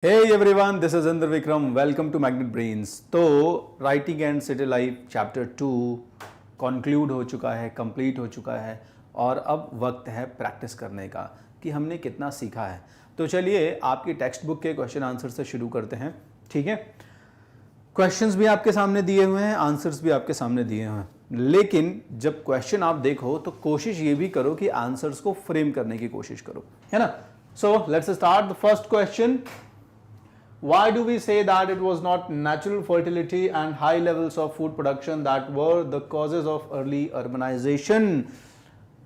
Hey everyone, this is Indra Vikram. Welcome to magnet brains. तो writing and city life chapter 2 conclude हो चुका है, complete हो चुका है और अब वक्त है प्रैक्टिस करने का कि हमने कितना सीखा है। तो चलिए आपकी टेक्स्ट बुक के क्वेश्चन आंसर से शुरू करते हैं। ठीक है, क्वेश्चंस भी आपके सामने दिए हुए हैं, आंसर्स भी आपके सामने दिए हुए हैं, लेकिन जब क्वेश्चन आप देखो तो कोशिश ये भी करो कि आंसर्स को फ्रेम करने की कोशिश करो, है ना। So let's start the first question. Why do we say that it was not natural fertility and high levels of food production that were the causes of early urbanization?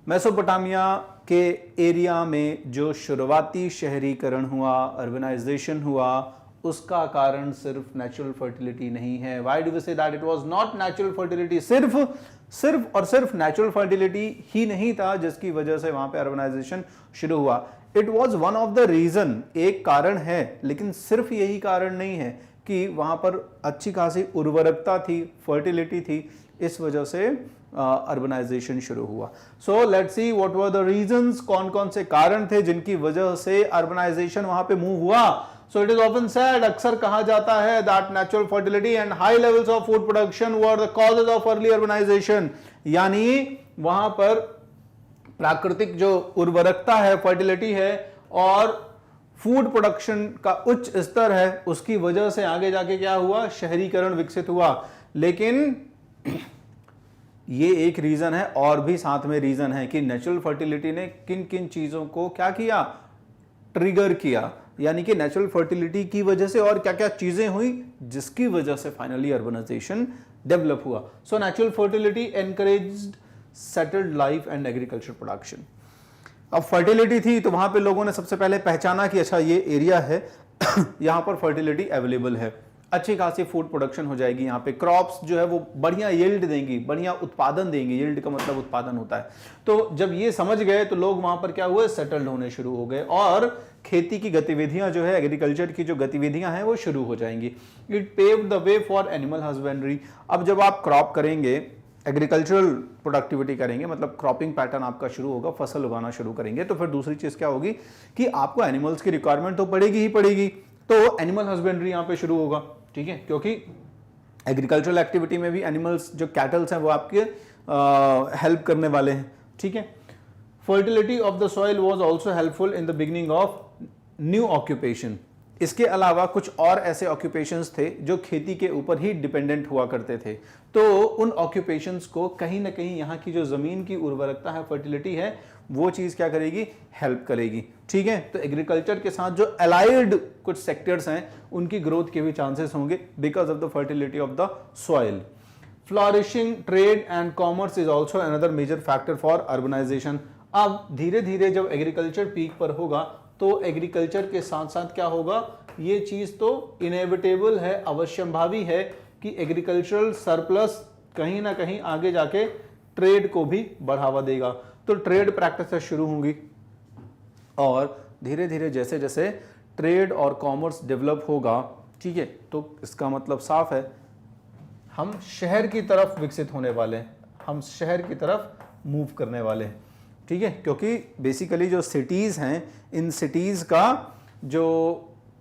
Mesopotamia के area में जो शुरुआती शहरीकरण हुआ, urbanisation हुआ, उसका कारण सिर्फ नेचुरल फर्टिलिटी नहीं है। Why do we say that it was not natural fertility? सिर्फ और सिर्फ नेचुरल फर्टिलिटी ही नहीं था जिसकी वजह से वहां पे अर्बनाइजेशन शुरू हुआ। It was one of the reason, एक कारण है, लेकिन सिर्फ यही कारण नहीं है कि वहां पर अच्छी खासी उर्वरकता थी, फर्टिलिटी थी, इस वजह से अर्बनाइजेशन शुरू हुआ। So let's see what were the reasons, कौन कौन से कारण थे जिनकी वजह से अर्बनाइजेशन वहां पे मूव हुआ। So it is often said, अक्सर कहा जाता है that natural fertility and high levels of food production were the causes of early urbanization. यानी वहां पर प्राकृतिक जो उर्वरकता है, फर्टिलिटी है और फूड प्रोडक्शन का उच्च स्तर है, उसकी वजह से आगे जाके क्या हुआ, शहरीकरण विकसित हुआ। लेकिन ये एक रीजन है, और भी साथ में रीजन है कि नेचुरल फर्टिलिटी ने किन किन चीजों को क्या किया, ट्रिगर किया। यानी कि नेचुरल फर्टिलिटी की वजह से और क्या क्या चीजें हुई जिसकी वजह से फाइनली अर्बनाइजेशन डेवलप हुआ। So natural fertility encouraged settled life and agriculture production. अब फर्टिलिटी थी तो वहां पे लोगों ने सबसे पहले पहचाना कि अच्छा ये एरिया है यहां पर फर्टिलिटी अवेलेबल है, अच्छी खासी फूड प्रोडक्शन हो जाएगी, यहाँ पे क्रॉप्स जो है वो बढ़िया यील्ड देंगी, बढ़िया उत्पादन देंगी। यील्ड का मतलब उत्पादन होता है। तो जब ये समझ गए तो लोग वहां पर क्या हुए, सेटल्ड होने शुरू हो गए और खेती की गतिविधियां जो है, एग्रीकल्चर की जो गतिविधियां हैं वो शुरू हो जाएंगी। It paved the way for animal husbandry. अब जब आप क्रॉप करेंगे, एग्रीकल्चरल प्रोडक्टिविटी करेंगे, मतलब क्रॉपिंग पैटर्न आपका शुरू होगा, फसल उगाना शुरू करेंगे, तो फिर दूसरी चीज क्या होगी कि आपको एनिमल्स की रिक्वायरमेंट तो पड़ेगी ही पड़ेगी। तो एनिमल हस्बेंड्री यहां पे शुरू होगा। ठीक है, क्योंकि एग्रीकल्चरल एक्टिविटी में भी एनिमल्स, जो कैटल्स हैं, वो आपके हेल्प करने वाले हैं। ठीक है, fertility of the soil was also helpful in the beginning of new occupation. इसके अलावा कुछ और ऐसे ऑक्यूपेशंस थे जो खेती के ऊपर ही डिपेंडेंट हुआ करते थे। तो उन ऑक्यूपेशंस को कहीं ना कहीं यहाँ की जो जमीन की उर्वरकता है, फर्टिलिटी है, वो चीज क्या करेगी, हेल्प करेगी। ठीक है, तो एग्रीकल्चर के साथ जो अलाइड कुछ सेक्टर्स हैं उनकी ग्रोथ के भी चांसेस होंगे because of the fertility of the soil. Flourishing trade and commerce is also another major factor for urbanisation. अब धीरे धीरे जब एग्रीकल्चर पीक पर होगा तो एग्रीकल्चर के साथ साथ क्या होगा, ये चीज तो इनएविटेबल है, अवश्यंभावी है कि एग्रीकल्चरल सरप्लस कहीं ना कहीं आगे जाके ट्रेड को भी बढ़ावा देगा। तो ट्रेड प्रैक्टिसेस शुरू होंगी और धीरे धीरे जैसे जैसे ट्रेड और कॉमर्स डेवलप होगा, ठीक है, तो इसका मतलब साफ है हम शहर की तरफ विकसित होने वाले हैं, हम शहर की तरफ मूव करने वाले हैं। ठीक है, क्योंकि बेसिकली जो सिटीज हैं, इन सिटीज का जो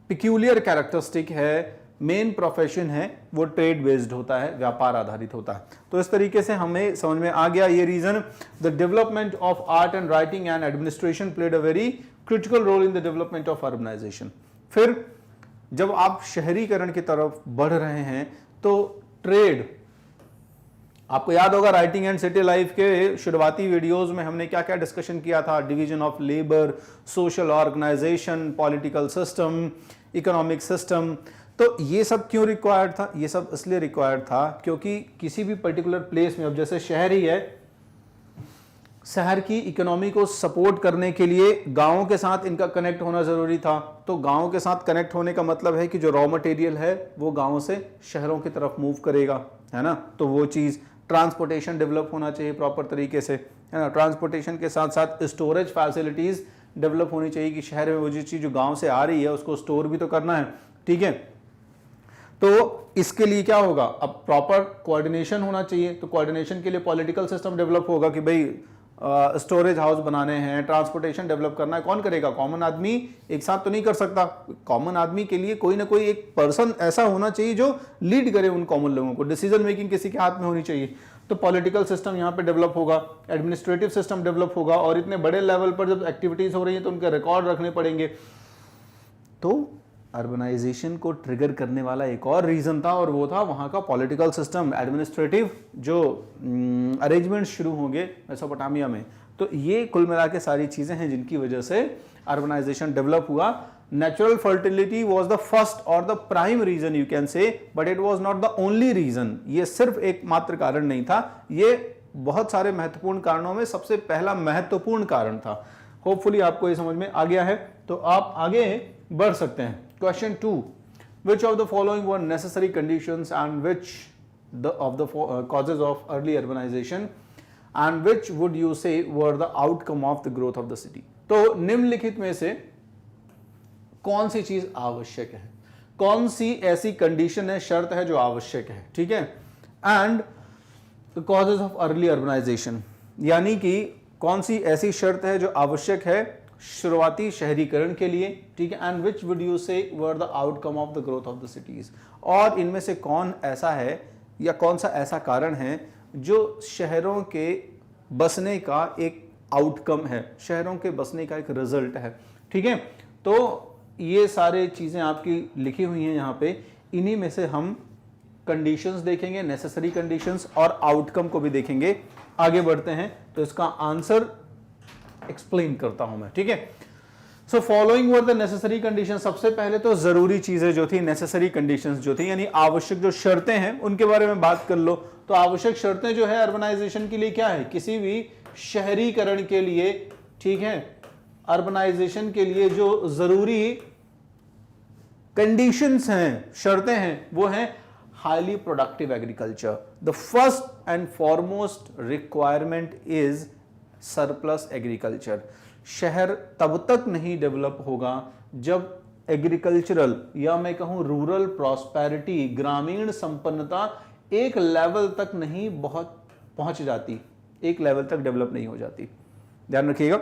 पिक्यूलियर कैरेक्टरिस्टिक है, मेन प्रोफेशन है, वो ट्रेड बेस्ड होता है, व्यापार आधारित होता है। तो इस तरीके से हमें समझ में आ गया ये reason. The development of art and writing and administration played a very critical role in the development of urbanization. फिर जब आप शहरीकरण की तरफ बढ़ रहे हैं तो ट्रेड, आपको याद होगा राइटिंग एंड सिटी लाइफ के शुरुआती वीडियोस में हमने क्या क्या डिस्कशन किया था, division of labour, social organization, political system, economic system. तो ये सब क्यों रिक्वायर्ड था, ये सब इसलिए रिक्वायर्ड था क्योंकि किसी भी पर्टिकुलर प्लेस में, अब जैसे शहर ही है, शहर की इकोनॉमी को सपोर्ट करने के लिए गांवों के साथ इनका कनेक्ट होना जरूरी था। तो गांवों के साथ कनेक्ट होने का मतलब है कि जो रॉ मटेरियल है वो गांवों से शहरों की तरफ मूव करेगा, है ना। तो वो चीज, ट्रांसपोर्टेशन डेवलप होना चाहिए प्रॉपर तरीके से, है ना। ट्रांसपोर्टेशन के साथ साथ स्टोरेज फैसिलिटीज डेवलप होनी चाहिए कि शहर में वो जो चीज जो गांव से आ रही है उसको स्टोर भी तो करना है। ठीक है, तो इसके लिए क्या होगा, अब प्रॉपर कोऑर्डिनेशन होना चाहिए। तो कोऑर्डिनेशन के लिए पॉलिटिकल सिस्टम डेवलप होगा कि भाई स्टोरेज हाउस बनाने हैं, ट्रांसपोर्टेशन डेवलप करना है, कौन करेगा? कॉमन आदमी एक साथ तो नहीं कर सकता। कॉमन आदमी के लिए कोई ना कोई एक पर्सन ऐसा होना चाहिए जो लीड करे उन कॉमन लोगों को। डिसीजन मेकिंग किसी के हाथ में होनी चाहिए। तो पॉलिटिकल सिस्टम यहाँ पे डेवलप होगा, एडमिनिस्ट्रेटिव सिस्टम डेवलप होगा, और इतने बड़े लेवल पर जब एक्टिविटीज हो रही है तो उनके रिकॉर्ड रखने पड़ेंगे। तो अर्बनाइजेशन को ट्रिगर करने वाला एक और रीजन था, और वो था वहाँ का पॉलिटिकल सिस्टम, एडमिनिस्ट्रेटिव जो अरेंजमेंट शुरू होंगे मेसोपोटामिया में। तो ये कुल मिला के सारी चीज़ें हैं जिनकी वजह से अर्बनाइजेशन डेवलप हुआ। Natural fertility was the first और the prime reason you can say, but it was not the only reason. ये सिर्फ एक मात्र कारण नहीं था, ये बहुत सारे महत्वपूर्ण कारणों में सबसे पहला महत्वपूर्ण कारण था। होपफुली आपको ये समझ में आ गया है, तो आप आगे बढ़ सकते हैं। Question 2. Which of the following were necessary conditions and which of the causes of early urbanization and which would you say were the outcome of the growth of the city? तो निम्नलिखित में से कौन सी चीज आवश्यक है, कौन सी ऐसी कंडीशन है, शर्त है जो आवश्यक है, ठीक है? And the causes of early urbanization, यानी कि कौन सी ऐसी शर्त है जो आवश्यक है शुरुआती शहरीकरण के लिए, ठीक है? एंड विच वुड यू से were the outcome of the growth of the cities, और इनमें से कौन ऐसा है या कौन सा ऐसा कारण है जो शहरों के बसने का एक आउटकम है, शहरों के बसने का एक रिजल्ट है, ठीक है? तो ये सारे चीजें आपकी लिखी हुई हैं यहाँ पे, इन्हीं में से हम कंडीशंस देखेंगे, नेसेसरी कंडीशंस, और आउटकम को भी देखेंगे। आगे बढ़ते हैं, तो इसका आंसर एक्सप्लेन करता हूं मैं, ठीक है? So following were the necessary condition, सबसे पहले तो जरूरी चीजें जो थी, नेसेसरी कंडीशंस जो थी, यानी आवश्यक जो शर्तें हैं उनके बारे में बात कर लो। तो आवश्यक शर्तें जो है अर्बनाइजेशन के लिए क्या है, किसी भी शहरीकरण के लिए, ठीक है, अर्बनाइजेशन के लिए जो जरूरी कंडीशंस हैं, शर्तें हैं, वो हैं highly productive agriculture. The first and foremost requirement is surplus agriculture. शहर तब तक नहीं डेवलप होगा जब एग्रीकल्चरल या मैं कहूं रूरल प्रॉस्पेरिटी, ग्रामीण संपन्नता एक लेवल तक नहीं पहुंच जाती, एक लेवल तक डेवलप नहीं हो जाती। ध्यान रखिएगा,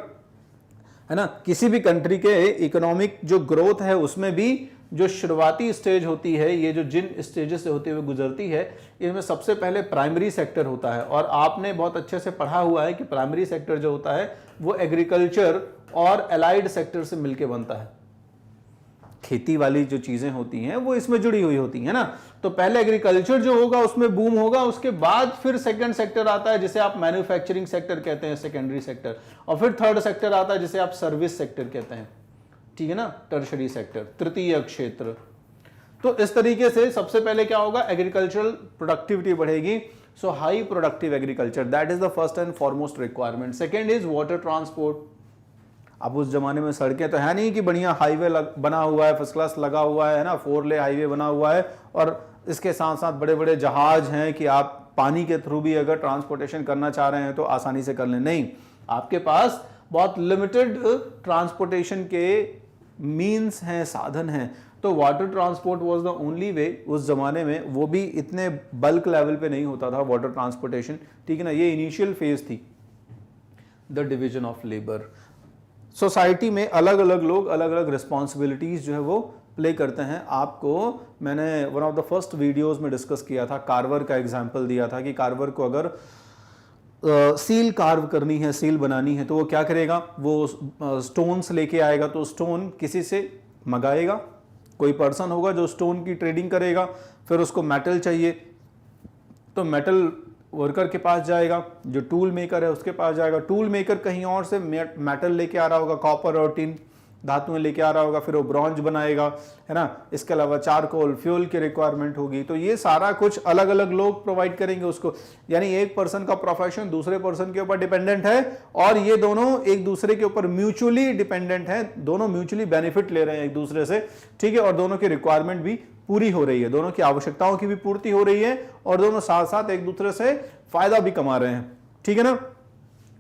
है ना? किसी भी कंट्री के इकोनॉमिक जो ग्रोथ है उसमें भी जो शुरुआती स्टेज होती है, ये जो जिन स्टेजेस से होते हुए गुजरती है, इनमें सबसे पहले प्राइमरी सेक्टर होता है। और आपने बहुत अच्छे से पढ़ा हुआ है कि प्राइमरी सेक्टर जो होता है वो एग्रीकल्चर और एलाइड सेक्टर से मिलकर बनता है। खेती वाली जो चीजें होती हैं वो इसमें जुड़ी हुई होती है ना। तो पहले एग्रीकल्चर जो होगा उसमें बूम होगा, उसके बाद फिर सेकंड सेक्टर आता है जिसे आप मैन्युफैक्चरिंग सेक्टर कहते हैं, सेकेंडरी सेक्टर, और फिर थर्ड सेक्टर आता है जिसे आप सर्विस सेक्टर कहते हैं, ठीक है ना, टर्शरी सेक्टर, तृतीय क्षेत्र। तो इस तरीके से सबसे पहले क्या होगा, एग्रीकल्चरल प्रोडक्टिविटी बढ़ेगी। So high productive agriculture, that is the first and foremost requirement. Second is water transport. अब उस जमाने में सड़कें तो है नहीं कि बढ़िया हाईवे बना हुआ है, फर्स्ट क्लास लगा हुआ है ना, 4 ले हाईवे बना हुआ है, और इसके साथ साथ बड़े बड़े जहाज हैं कि आप पानी के थ्रू भी अगर ट्रांसपोर्टेशन करना चाह रहे हैं तो आसानी से कर लें। नहीं, आपके पास बहुत लिमिटेड ट्रांसपोर्टेशन के मीन्स हैं, साधन हैं। तो water transport was the only way उस जमाने में, वो भी इतने बल्क लेवल पे नहीं होता था वाटर ट्रांसपोर्टेशन, ठीक है ना। ये इनिशियल फेज थी। The division of labour, society में अलग अलग लोग अलग अलग रिस्पॉन्सिबिलिटीज जो है वो प्ले करते हैं। आपको मैंने one of the first videos में डिस्कस किया था, कार्वर का एग्जांपल दिया था कि कार्वर को अगर सील कार्व करनी है, सील बनानी है, तो वो क्या करेगा, वो स्टोन्स लेके आएगा। तो स्टोन किसी से मंगाएगा, कोई पर्सन होगा जो स्टोन की ट्रेडिंग करेगा, फिर उसको मेटल चाहिए तो मेटल वर्कर के पास जाएगा, जो टूल मेकर है उसके पास जाएगा, टूल मेकर कहीं और से मेटल लेके आ रहा होगा, कॉपर और टिन धातुएं लेके आ रहा होगा, फिर वो ब्रॉन्ज बनाएगा, है ना। इसके अलावा चारकोल, फ्यूल की रिक्वायरमेंट होगी। तो ये सारा कुछ अलग अलग लोग प्रोवाइड करेंगे उसको, यानी एक पर्सन का प्रोफेशन दूसरे पर्सन के ऊपर डिपेंडेंट है, और ये दोनों एक दूसरे के ऊपर म्यूचुअली डिपेंडेंट हैं, दोनों म्यूचुअली बेनिफिट ले रहे हैं एक दूसरे से, ठीक है। और दोनों की रिक्वायरमेंट भी पूरी हो रही है, दोनों की आवश्यकताओं की भी पूर्ति हो रही है, और दोनों साथ साथ एक दूसरे से फायदा भी कमा रहे हैं, ठीक है ना।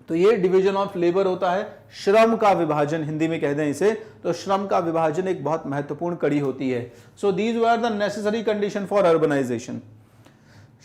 तो ये डिवीजन ऑफ लेबर होता है, श्रम का विभाजन हिंदी में कहते हैं इसे। तो श्रम का विभाजन एक बहुत महत्वपूर्ण कड़ी होती है। So these were the necessary condition for urbanization.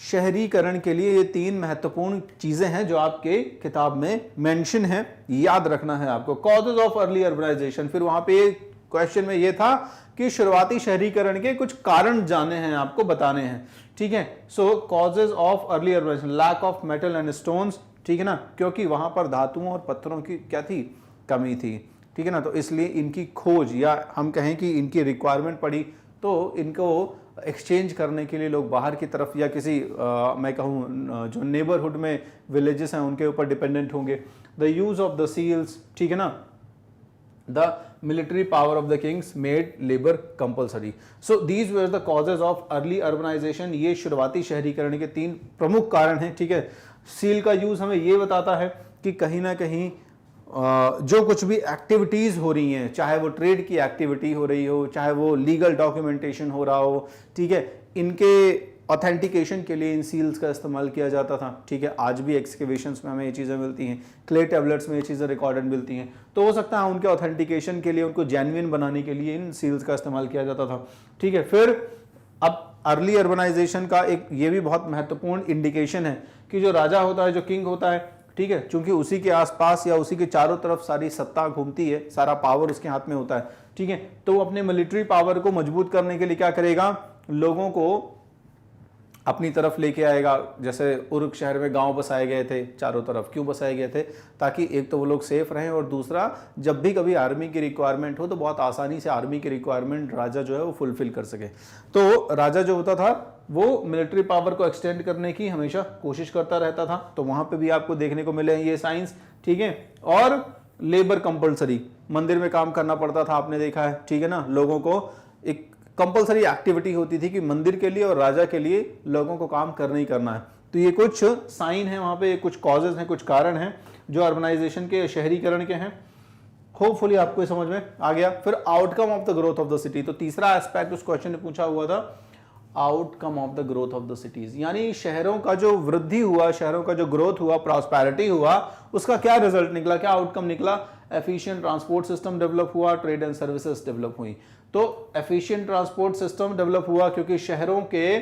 शहरीकरण के लिए ये 3 महत्वपूर्ण चीजें हैं जो आपके किताब में मेंशन है, याद रखना है आपको। कॉजेज ऑफ अर्ली अर्बनाइजेशन, फिर वहां पे क्वेश्चन में ये था कि शुरुआती शहरीकरण के कुछ कारण जाने हैं, आपको बताने हैं, ठीक है। So causes of early urbanisation, lack of metal and stones, ठीक है ना, क्योंकि वहां पर धातुओं और पत्थरों की क्या थी, कमी थी, ठीक है ना। तो इसलिए इनकी खोज या हम कहें कि इनकी रिक्वायरमेंट पड़ी, तो इनको एक्सचेंज करने के लिए लोग बाहर की तरफ या किसी मैं कहूँ जो नेबरहुड में विलेजेस हैं उनके ऊपर डिपेंडेंट होंगे। The use of the seals, ठीक है ना, the military power of the kings made labour compulsory. So these were the causes of early urbanization, ये शुरुआती शहरीकरण के 3 प्रमुख कारण हैं, ठीक है। सील का यूज हमें ये बताता है कि कहीं ना कहीं जो कुछ भी एक्टिविटीज हो रही हैं, चाहे वो ट्रेड की एक्टिविटी हो रही हो, चाहे वो लीगल डॉक्यूमेंटेशन हो रहा हो, ठीक है, इनके ऑथेंटिकेशन के लिए इन सील्स का इस्तेमाल किया जाता था, ठीक है। आज भी एक्सकेवेशंस में हमें ये चीज़ें मिलती हैं, क्ले टेबलेट्स में ये चीज़ें रिकॉर्डेड मिलती हैं, तो हो सकता है उनके ऑथेंटिकेशन के लिए, उनको जेन्युइन बनाने के लिए इन सील्स का इस्तेमाल किया जाता था, ठीक है। फिर अब अर्ली अर्बनाइजेशन का एक ये भी बहुत महत्वपूर्ण इंडिकेशन है कि जो राजा होता है, जो किंग होता है, ठीक है, चूंकि उसी के आसपास या उसी के चारों तरफ सारी सत्ता घूमती है, सारा पावर उसके हाथ में होता है, ठीक है, तो वो अपने मिलिट्री पावर को मजबूत करने के लिए क्या करेगा, लोगों को अपनी तरफ लेके आएगा। जैसे उर्ग शहर में गांव बसाए गए थे चारों तरफ, क्यों बसाए गए थे, ताकि एक तो वो लोग सेफ रहें और दूसरा जब भी कभी आर्मी की रिक्वायरमेंट हो तो बहुत आसानी से आर्मी की रिक्वायरमेंट राजा जो है वो फुलफिल कर सके। तो राजा जो होता था वो मिलिट्री पावर को एक्सटेंड करने की हमेशा कोशिश करता रहता था, तो वहां पे भी आपको देखने को मिले ये साइंस, ठीक है। और लेबर कंपल्सरी, मंदिर में काम करना पड़ता था, आपने देखा है, ठीक है ना, लोगों को एक कंपल्सरी एक्टिविटी होती थी कि मंदिर के लिए और राजा के लिए लोगों को काम करना ही करना है। तो ये कुछ साइन है वहां पे, कुछ कॉजेज हैं, कुछ कारण हैं जो अर्बनाइजेशन के, शहरीकरण के हैं। होपफुली आपको ये समझ में आ गया। फिर outcome of the growth of the city, तो तीसरा एस्पेक्ट उस क्वेश्चन में पूछा हुआ था, outcome of the growth of the cities, यानी शहरों का जो वृद्धि हुआ, शहरों का जो ग्रोथ हुआ, प्रॉस्पेरिटी हुआ, उसका क्या रिजल्ट निकला, क्या आउटकम निकला। एफिशिएंट ट्रांसपोर्ट सिस्टम डेवलप हुआ, ट्रेड एंड सर्विसेज डेवलप हुई। तो एफिशिएंट ट्रांसपोर्ट सिस्टम डेवलप हुआ क्योंकि शहरों के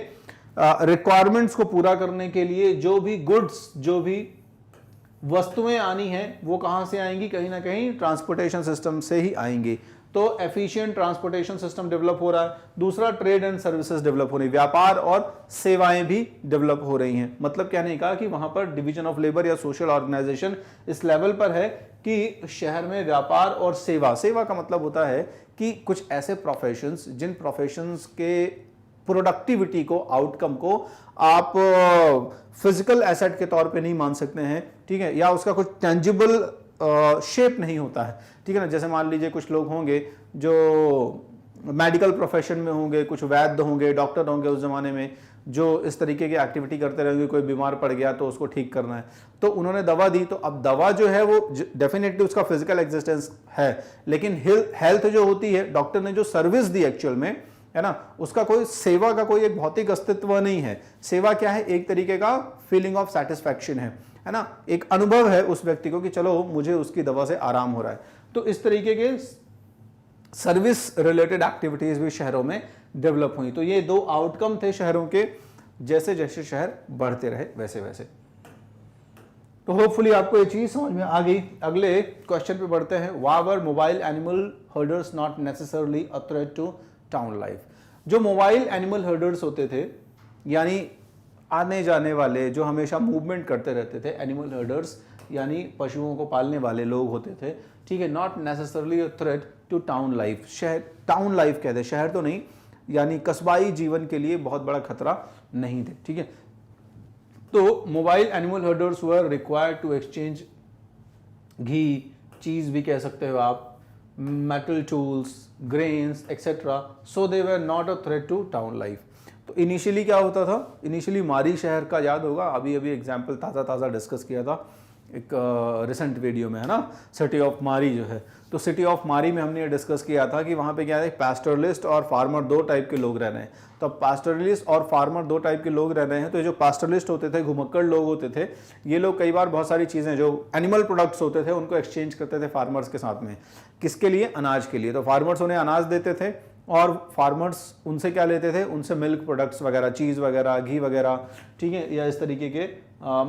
रिक्वायरमेंट्स को पूरा करने के लिए जो भी गुड्स, जो भी वस्तुएं आनी हैं वो कहां से आएंगी, कहीं ना कहीं ट्रांसपोर्टेशन सिस्टम से ही आएंगी। तो एफिशिएंट ट्रांसपोर्टेशन सिस्टम डेवलप हो रहा है। दूसरा, ट्रेड एंड सर्विसेज डेवलप हो रही, व्यापार और सेवाएं भी डेवलप हो रही हैं। मतलब कहने का कि वहां पर डिवीजन ऑफ लेबर या सोशल ऑर्गेनाइजेशन इस लेवल पर है कि शहर में व्यापार और सेवा, सेवा का मतलब होता है कि कुछ ऐसे प्रोफेशंस, जिन प्रोफेशंस के प्रोडक्टिविटी को, आउटकम को आप फिजिकल एसेट के तौर पे नहीं मान सकते हैं, ठीक है, या उसका कुछ टेंजिबल शेप नहीं होता है, ठीक है ना। जैसे मान लीजिए कुछ लोग होंगे जो मेडिकल प्रोफेशन में होंगे, कुछ वैद्य होंगे, डॉक्टर होंगे उस जमाने में, जो इस तरीके की एक्टिविटी करते रहेंगे, कोई बीमार पड़ गया तो उसको ठीक करना है, तो उन्होंने दवा दी, तो अब दवा जो है वो डेफिनेटली उसका फिजिकल एग्जिस्टेंस है, लेकिन हेल्थ जो होती है, डॉक्टर ने जो सर्विस दी एक्चुअल में, है ना, उसका कोई सेवा का कोई एक भौतिक अस्तित्व नहीं है। सेवा क्या है, एक तरीके का फीलिंग ऑफ सेटिस्फैक्शन है ना, एक अनुभव है उस व्यक्ति को कि चलो मुझे उसकी दवा से आराम हो रहा है। तो इस तरीके के सर्विस रिलेटेड एक्टिविटीज भी शहरों में डेवलप हुई। तो ये 2 आउटकम थे शहरों के, जैसे जैसे शहर बढ़ते रहे वैसे वैसे। तो होपफुली आपको ये चीज समझ में आ गई। अगले क्वेश्चन पे बढ़ते हैं। Why were mobile animal herders not necessarily a threat to town life. जो मोबाइल एनिमल हर्डर्स होते थे, यानी आने जाने वाले, जो हमेशा मूवमेंट करते रहते थे, एनिमल हर्डर्स यानी पशुओं को पालने वाले लोग होते थे, ठीक है, not necessarily a threat to town life. शहर, टाउन लाइफ कहते हैं, शहर तो नहीं, यानी कस्बाई जीवन के लिए बहुत बड़ा खतरा नहीं थे, ठीक है। तो mobile animal herders were required to exchange ghee, cheese भी कह सकते हो आप, metal tools, grains etcetera, so they were not a threat to town life. तो इनिशियली क्या होता था, इनिशियली मारी शहर का याद होगा, अभी अभी एग्जाम्पल ताज़ा डिस्कस किया था एक रिसेंट वीडियो में, है ना, सिटी ऑफ मारी जो है। तो सिटी ऑफ मारी में हमने ये डिस्कस किया था कि वहाँ पे क्या है, पैस्टरलिस्ट और फार्मर 2 टाइप के लोग रह रहे हैं। तो पैस्टरलिस्ट और फार्मर 2 टाइप के लोग रह रहे हैं। तो ये जो पैस्टरलिस्ट होते थे, घुमक्कड़ लोग होते थे, ये लोग कई बार बहुत सारी चीज़ें जो एनिमल प्रोडक्ट्स होते थे उनको एक्सचेंज करते थे फार्मर्स के साथ में। किसके लिए? अनाज के लिए। तो फार्मर्स उन्हें अनाज देते थे, और फार्मर्स उनसे क्या लेते थे, उनसे मिल्क प्रोडक्ट्स वगैरह, चीज़ वगैरह, घी वगैरह, ठीक है, या इस तरीके के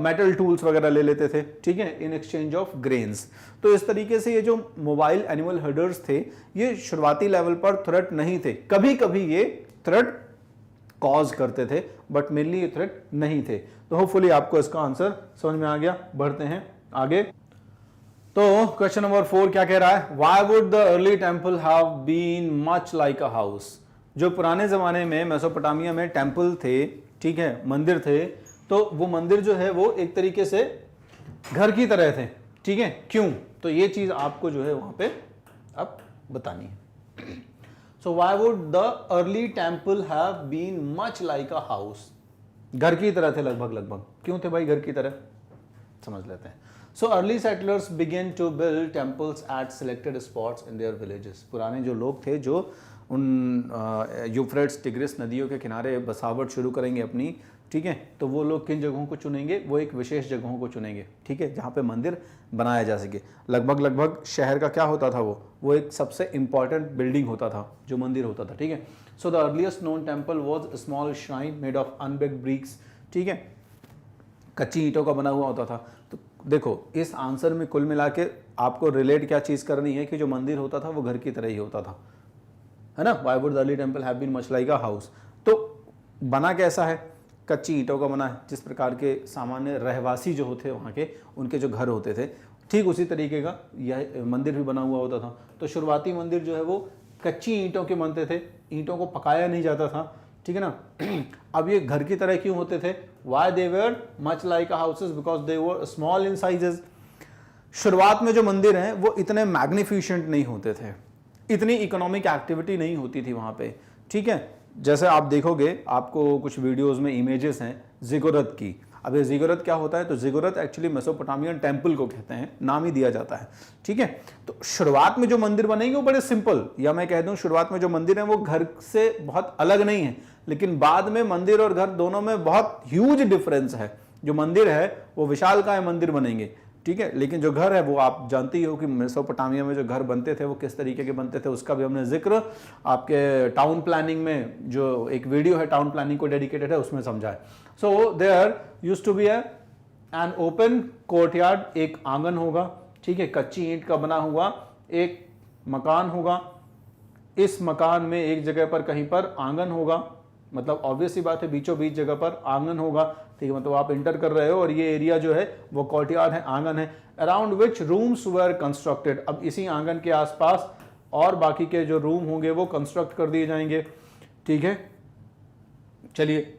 मेटल टूल्स वगैरह ले लेते थे, ठीक है, इन एक्सचेंज ऑफ ग्रेन्स। तो इस तरीके से ये जो मोबाइल एनिमल हर्डर्स थे ये शुरुआती लेवल पर थ्रेट नहीं थे, कभी कभी ये थ्रेट कॉज करते थे बट मेनली ये थ्रेट नहीं थे। तो होपफुली आपको इसका आंसर समझ में आ गया। बढ़ते हैं आगे। तो क्वेश्चन नंबर 4 क्या कह रहा है, why would the early temple have been much like a house. जो पुराने जमाने में मेसोपोटामिया में टेम्पल थे, ठीक है, मंदिर थे, तो वो मंदिर जो है वो एक तरीके से घर की तरह थे, ठीक है। क्यों, तो ये चीज आपको जो है वहां पे अब बतानी है। So why would the early temple have been much like a house, घर की तरह थे लगभग। क्यों थे भाई घर की तरह, समझ लेते हैं। So early settlers began to build temples at selected spots in their villages. पुराने जो लोग थे जो उन यूफ्रेट्स टिग्रिस नदियों के किनारे बसावट शुरू करेंगे अपनी, ठीक है, तो वो लोग किन जगहों को चुनेंगे, वो एक विशेष जगहों को चुनेंगे, ठीक है, जहाँ पे मंदिर बनाया जा सके। लगभग शहर का क्या होता था, वो एक सबसे इंपॉर्टेंट बिल्डिंग होता था जो मंदिर होता था, ठीक है। So the earliest known temple was small shrine made of unbaked bricks, ठीक है, कच्ची ईंटों का बना हुआ होता था। तो देखो इस आंसर में कुल मिला के आपको रिलेट क्या चीज़ करनी है कि जो मंदिर होता था वो घर की तरह ही होता था, है ना। Why would the early temple have been much like a house, तो बना कैसा है, कच्ची ईंटों का बना है, जिस प्रकार के सामान्य रहवासी जो होते वहाँ के उनके जो घर होते थे, ठीक उसी तरीके का यह मंदिर भी बना हुआ होता था। तो शुरुआती मंदिर जो है वो कच्ची ईंटों के बनते थे, ईंटों को पकाया नहीं जाता था, ठीक है ना। अब ये घर की तरह क्यों होते थे, why they were much like houses, because they were small in sizes. शुरुआत में जो मंदिर हैं वो इतने मैग्निफिशेंट नहीं होते थे, इतनी इकोनॉमिक एक्टिविटी नहीं होती थी वहाँ पे, ठीक है। जैसे आप देखोगे, आपको कुछ वीडियोस में इमेजेस हैं जिगुरत की। अब ये जिगुरत क्या होता है, तो जिगुरत एक्चुअली मेसोपोटामियन टेम्पल को कहते हैं, नाम ही दिया जाता है, ठीक है। तो शुरुआत में जो मंदिर बनेंगे वो बड़े सिंपल, या मैं कह दूं शुरुआत में जो मंदिर है वो घर से बहुत अलग नहीं है, लेकिन बाद में मंदिर और घर दोनों में बहुत ह्यूज डिफरेंस है। जो मंदिर है वो विशालकाय मंदिर बनेंगे, ठीक है, लेकिन जो घर है वो आप जानते ही हो कि मेसोपोटामिया में जो घर बनते थे वो किस तरीके के बनते थे, उसका भी हमने जिक्र आपके टाउन प्लानिंग में, जो एक वीडियो है टाउन प्लानिंग को डेडिकेटेड है, उसमें समझा है। So there used to be an open courtyard, एक आंगन होगा, ठीक है, कच्ची ईंट का बना हुआ एक मकान होगा। इस मकान में एक जगह पर कहीं पर आंगन होगा, मतलब ऑब्वियस ही बात है बीचों बीच जगह पर आंगन होगा, ठीक है, मतलब आप इंटर कर रहे हो और ये एरिया जो है वो कोर्टयार्ड है, आंगन है। Around which rooms were constructed, अब इसी आंगन के आसपास और बाकी के जो रूम होंगे वो कंस्ट्रक्ट कर दिए जाएंगे, ठीक है। चलिए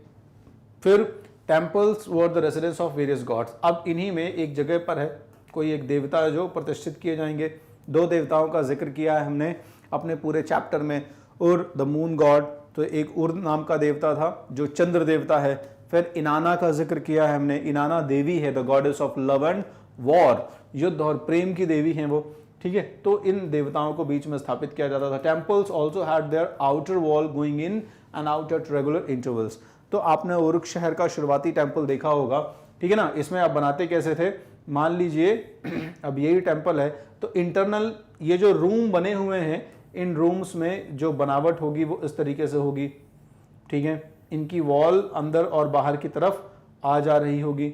फिर temples were the residence of various gods, अब इन्हीं में एक जगह पर है कोई एक देवता जो प्रतिष्ठित किए जाएंगे। 2 देवताओं का जिक्र किया है हमने अपने पूरे चैप्टर में, उर द मून गॉड, तो एक उर नाम का देवता था जो चंद्र देवता है। फिर इनाना का जिक्र किया है हमने, इनाना देवी है, the goddess of love and war, युद्ध और प्रेम की देवी हैं वो, ठीक है। तो इन देवताओं को बीच में स्थापित किया जाता था। Temples also had their outer wall going in and out at regular intervals. तो आपने उरुक शहर का शुरुआती टेम्पल देखा होगा, ठीक है ना। इसमें आप बनाते कैसे थे, मान लीजिए अब यही टेम्पल है, तो इंटरनल ये जो रूम बने हुए हैं, इन रूम्स में जो बनावट होगी वो इस तरीके से होगी, ठीक है। इनकी वॉल अंदर और बाहर की तरफ आ जा रही होगी,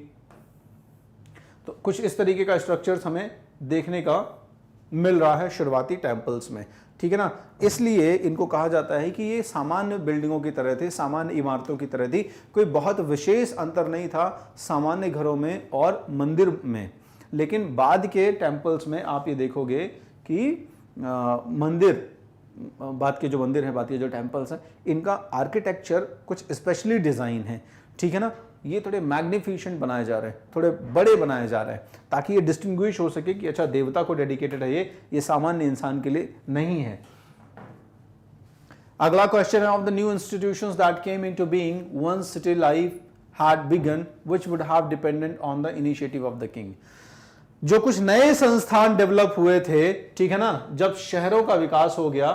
तो कुछ इस तरीके का स्ट्रक्चर्स हमें देखने का मिल रहा है शुरुआती टेम्पल्स में, ठीक है ना। इसलिए इनको कहा जाता है कि ये सामान्य बिल्डिंगों की तरह थे, सामान्य इमारतों की तरह थी, कोई बहुत विशेष अंतर नहीं था सामान्य घरों में और मंदिर में। लेकिन बाद के टेम्पल्स में आप ये देखोगे कि मंदिर, बात के जो मंदिर है, बात के जो टेम्पल्स हैं, इनका आर्किटेक्चर कुछ स्पेशली डिज़ाइन है, ठीक है ना। ये थोड़े मैग्निफिशेंट बनाए जा रहे हैं, थोड़े बड़े बनाए जा रहे हैं, ताकि ये डिस्टिंग्विश हो सके कि अच्छा देवता को डेडिकेटेड है, ये सामान्य इंसान के लिए नहीं है। अगला क्वेश्चन है, of the new institutions that came into being once city life had begun which would have dependent on the initiative of the king. जो कुछ नए संस्थान डेवलप हुए थे, ठीक है ना, जब शहरों का विकास हो गया,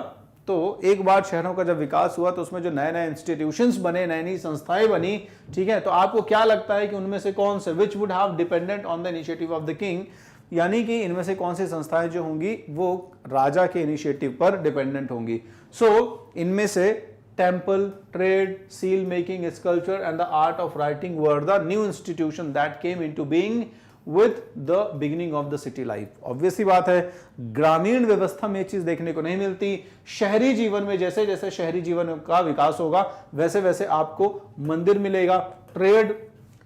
तो एक बार शहरों का जब विकास हुआ तो उसमें जो नए नए इंस्टीट्यूशंस बने, नई नई संस्थाएं बनी, ठीक है, तो आपको क्या लगता है कि उनमें से कौन से, which would have dependent on the initiative of the king, यानी कि इनमें से कौन सी संस्थाएं जो होंगी वो राजा के इनिशिएटिव पर डिपेंडेंट होंगी। सो इनमें से temple, trade, seal making, sculpture and the art of writing were the new institution that came into being with the beginning of the city life. Obviously बात है, ग्रामीण व्यवस्था में ये चीज देखने को नहीं मिलती। शहरी जीवन में जैसे जैसे शहरी जीवन का विकास होगा वैसे वैसे आपको मंदिर मिलेगा, ट्रेड,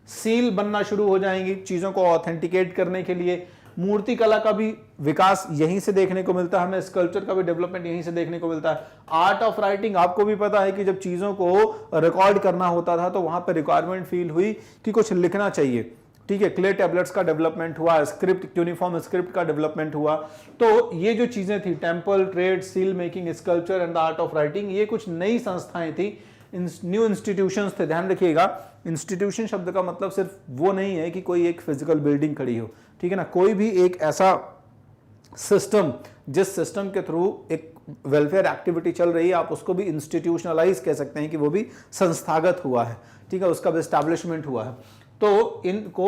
सील बनना शुरू हो जाएंगी चीजों को ऑथेंटिकेट करने के लिए। मूर्ति कला का भी विकास यहीं से देखने को मिलता है हमें, स्कल्पचर का भी डेवलपमेंट यहीं से देखने को मिलता है। आर्ट ऑफ राइटिंग, आपको भी पता है कि जब चीजों को रिकॉर्ड करना होता था तो वहां पर रिक्वायरमेंट फील हुई कि कुछ लिखना चाहिए, ठीक है। क्ले टैबलेट्स का डेवलपमेंट हुआ, स्क्रिप्ट, यूनिफॉर्म स्क्रिप्ट का डेवलपमेंट हुआ। तो ये जो चीजें थी, temple, trade, seal making, sculpture and the art of writing, ये कुछ नई संस्थाएं थी, न्यू इंस्टीट्यूशंस थे। ध्यान रखिएगा, इंस्टीट्यूशन शब्द का मतलब सिर्फ वो नहीं है कि कोई एक फिजिकल बिल्डिंग खड़ी हो, ठीक है ना। कोई भी एक ऐसा सिस्टम जिस सिस्टम के थ्रू एक वेलफेयर एक्टिविटी चल रही है, आप उसको भी इंस्टीट्यूशनलाइज कह सकते हैं कि वो भी संस्थागत हुआ है, ठीक है, उसका भी एस्टैब्लिशमेंट हुआ है। तो इनको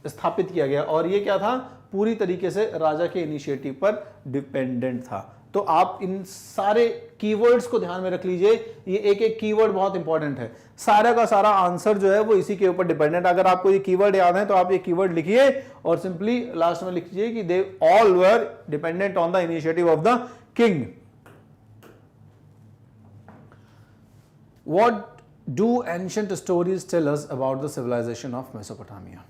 स्थापित किया गया और ये क्या था, पूरी तरीके से राजा के इनिशिएटिव पर डिपेंडेंट था। तो आप इन सारे कीवर्ड्स को ध्यान में रख लीजिए, ये एक एक कीवर्ड बहुत इंपॉर्टेंट है। सारा का सारा आंसर जो है वो इसी के ऊपर डिपेंडेंट। अगर आपको ये कीवर्ड याद है तो आप ये कीवर्ड लिखिए और सिंपली लास्ट में लिख लीजिए कि they all were dependent on the initiative of the king. What do ancient stories tell us about the civilization of Mesopotamia?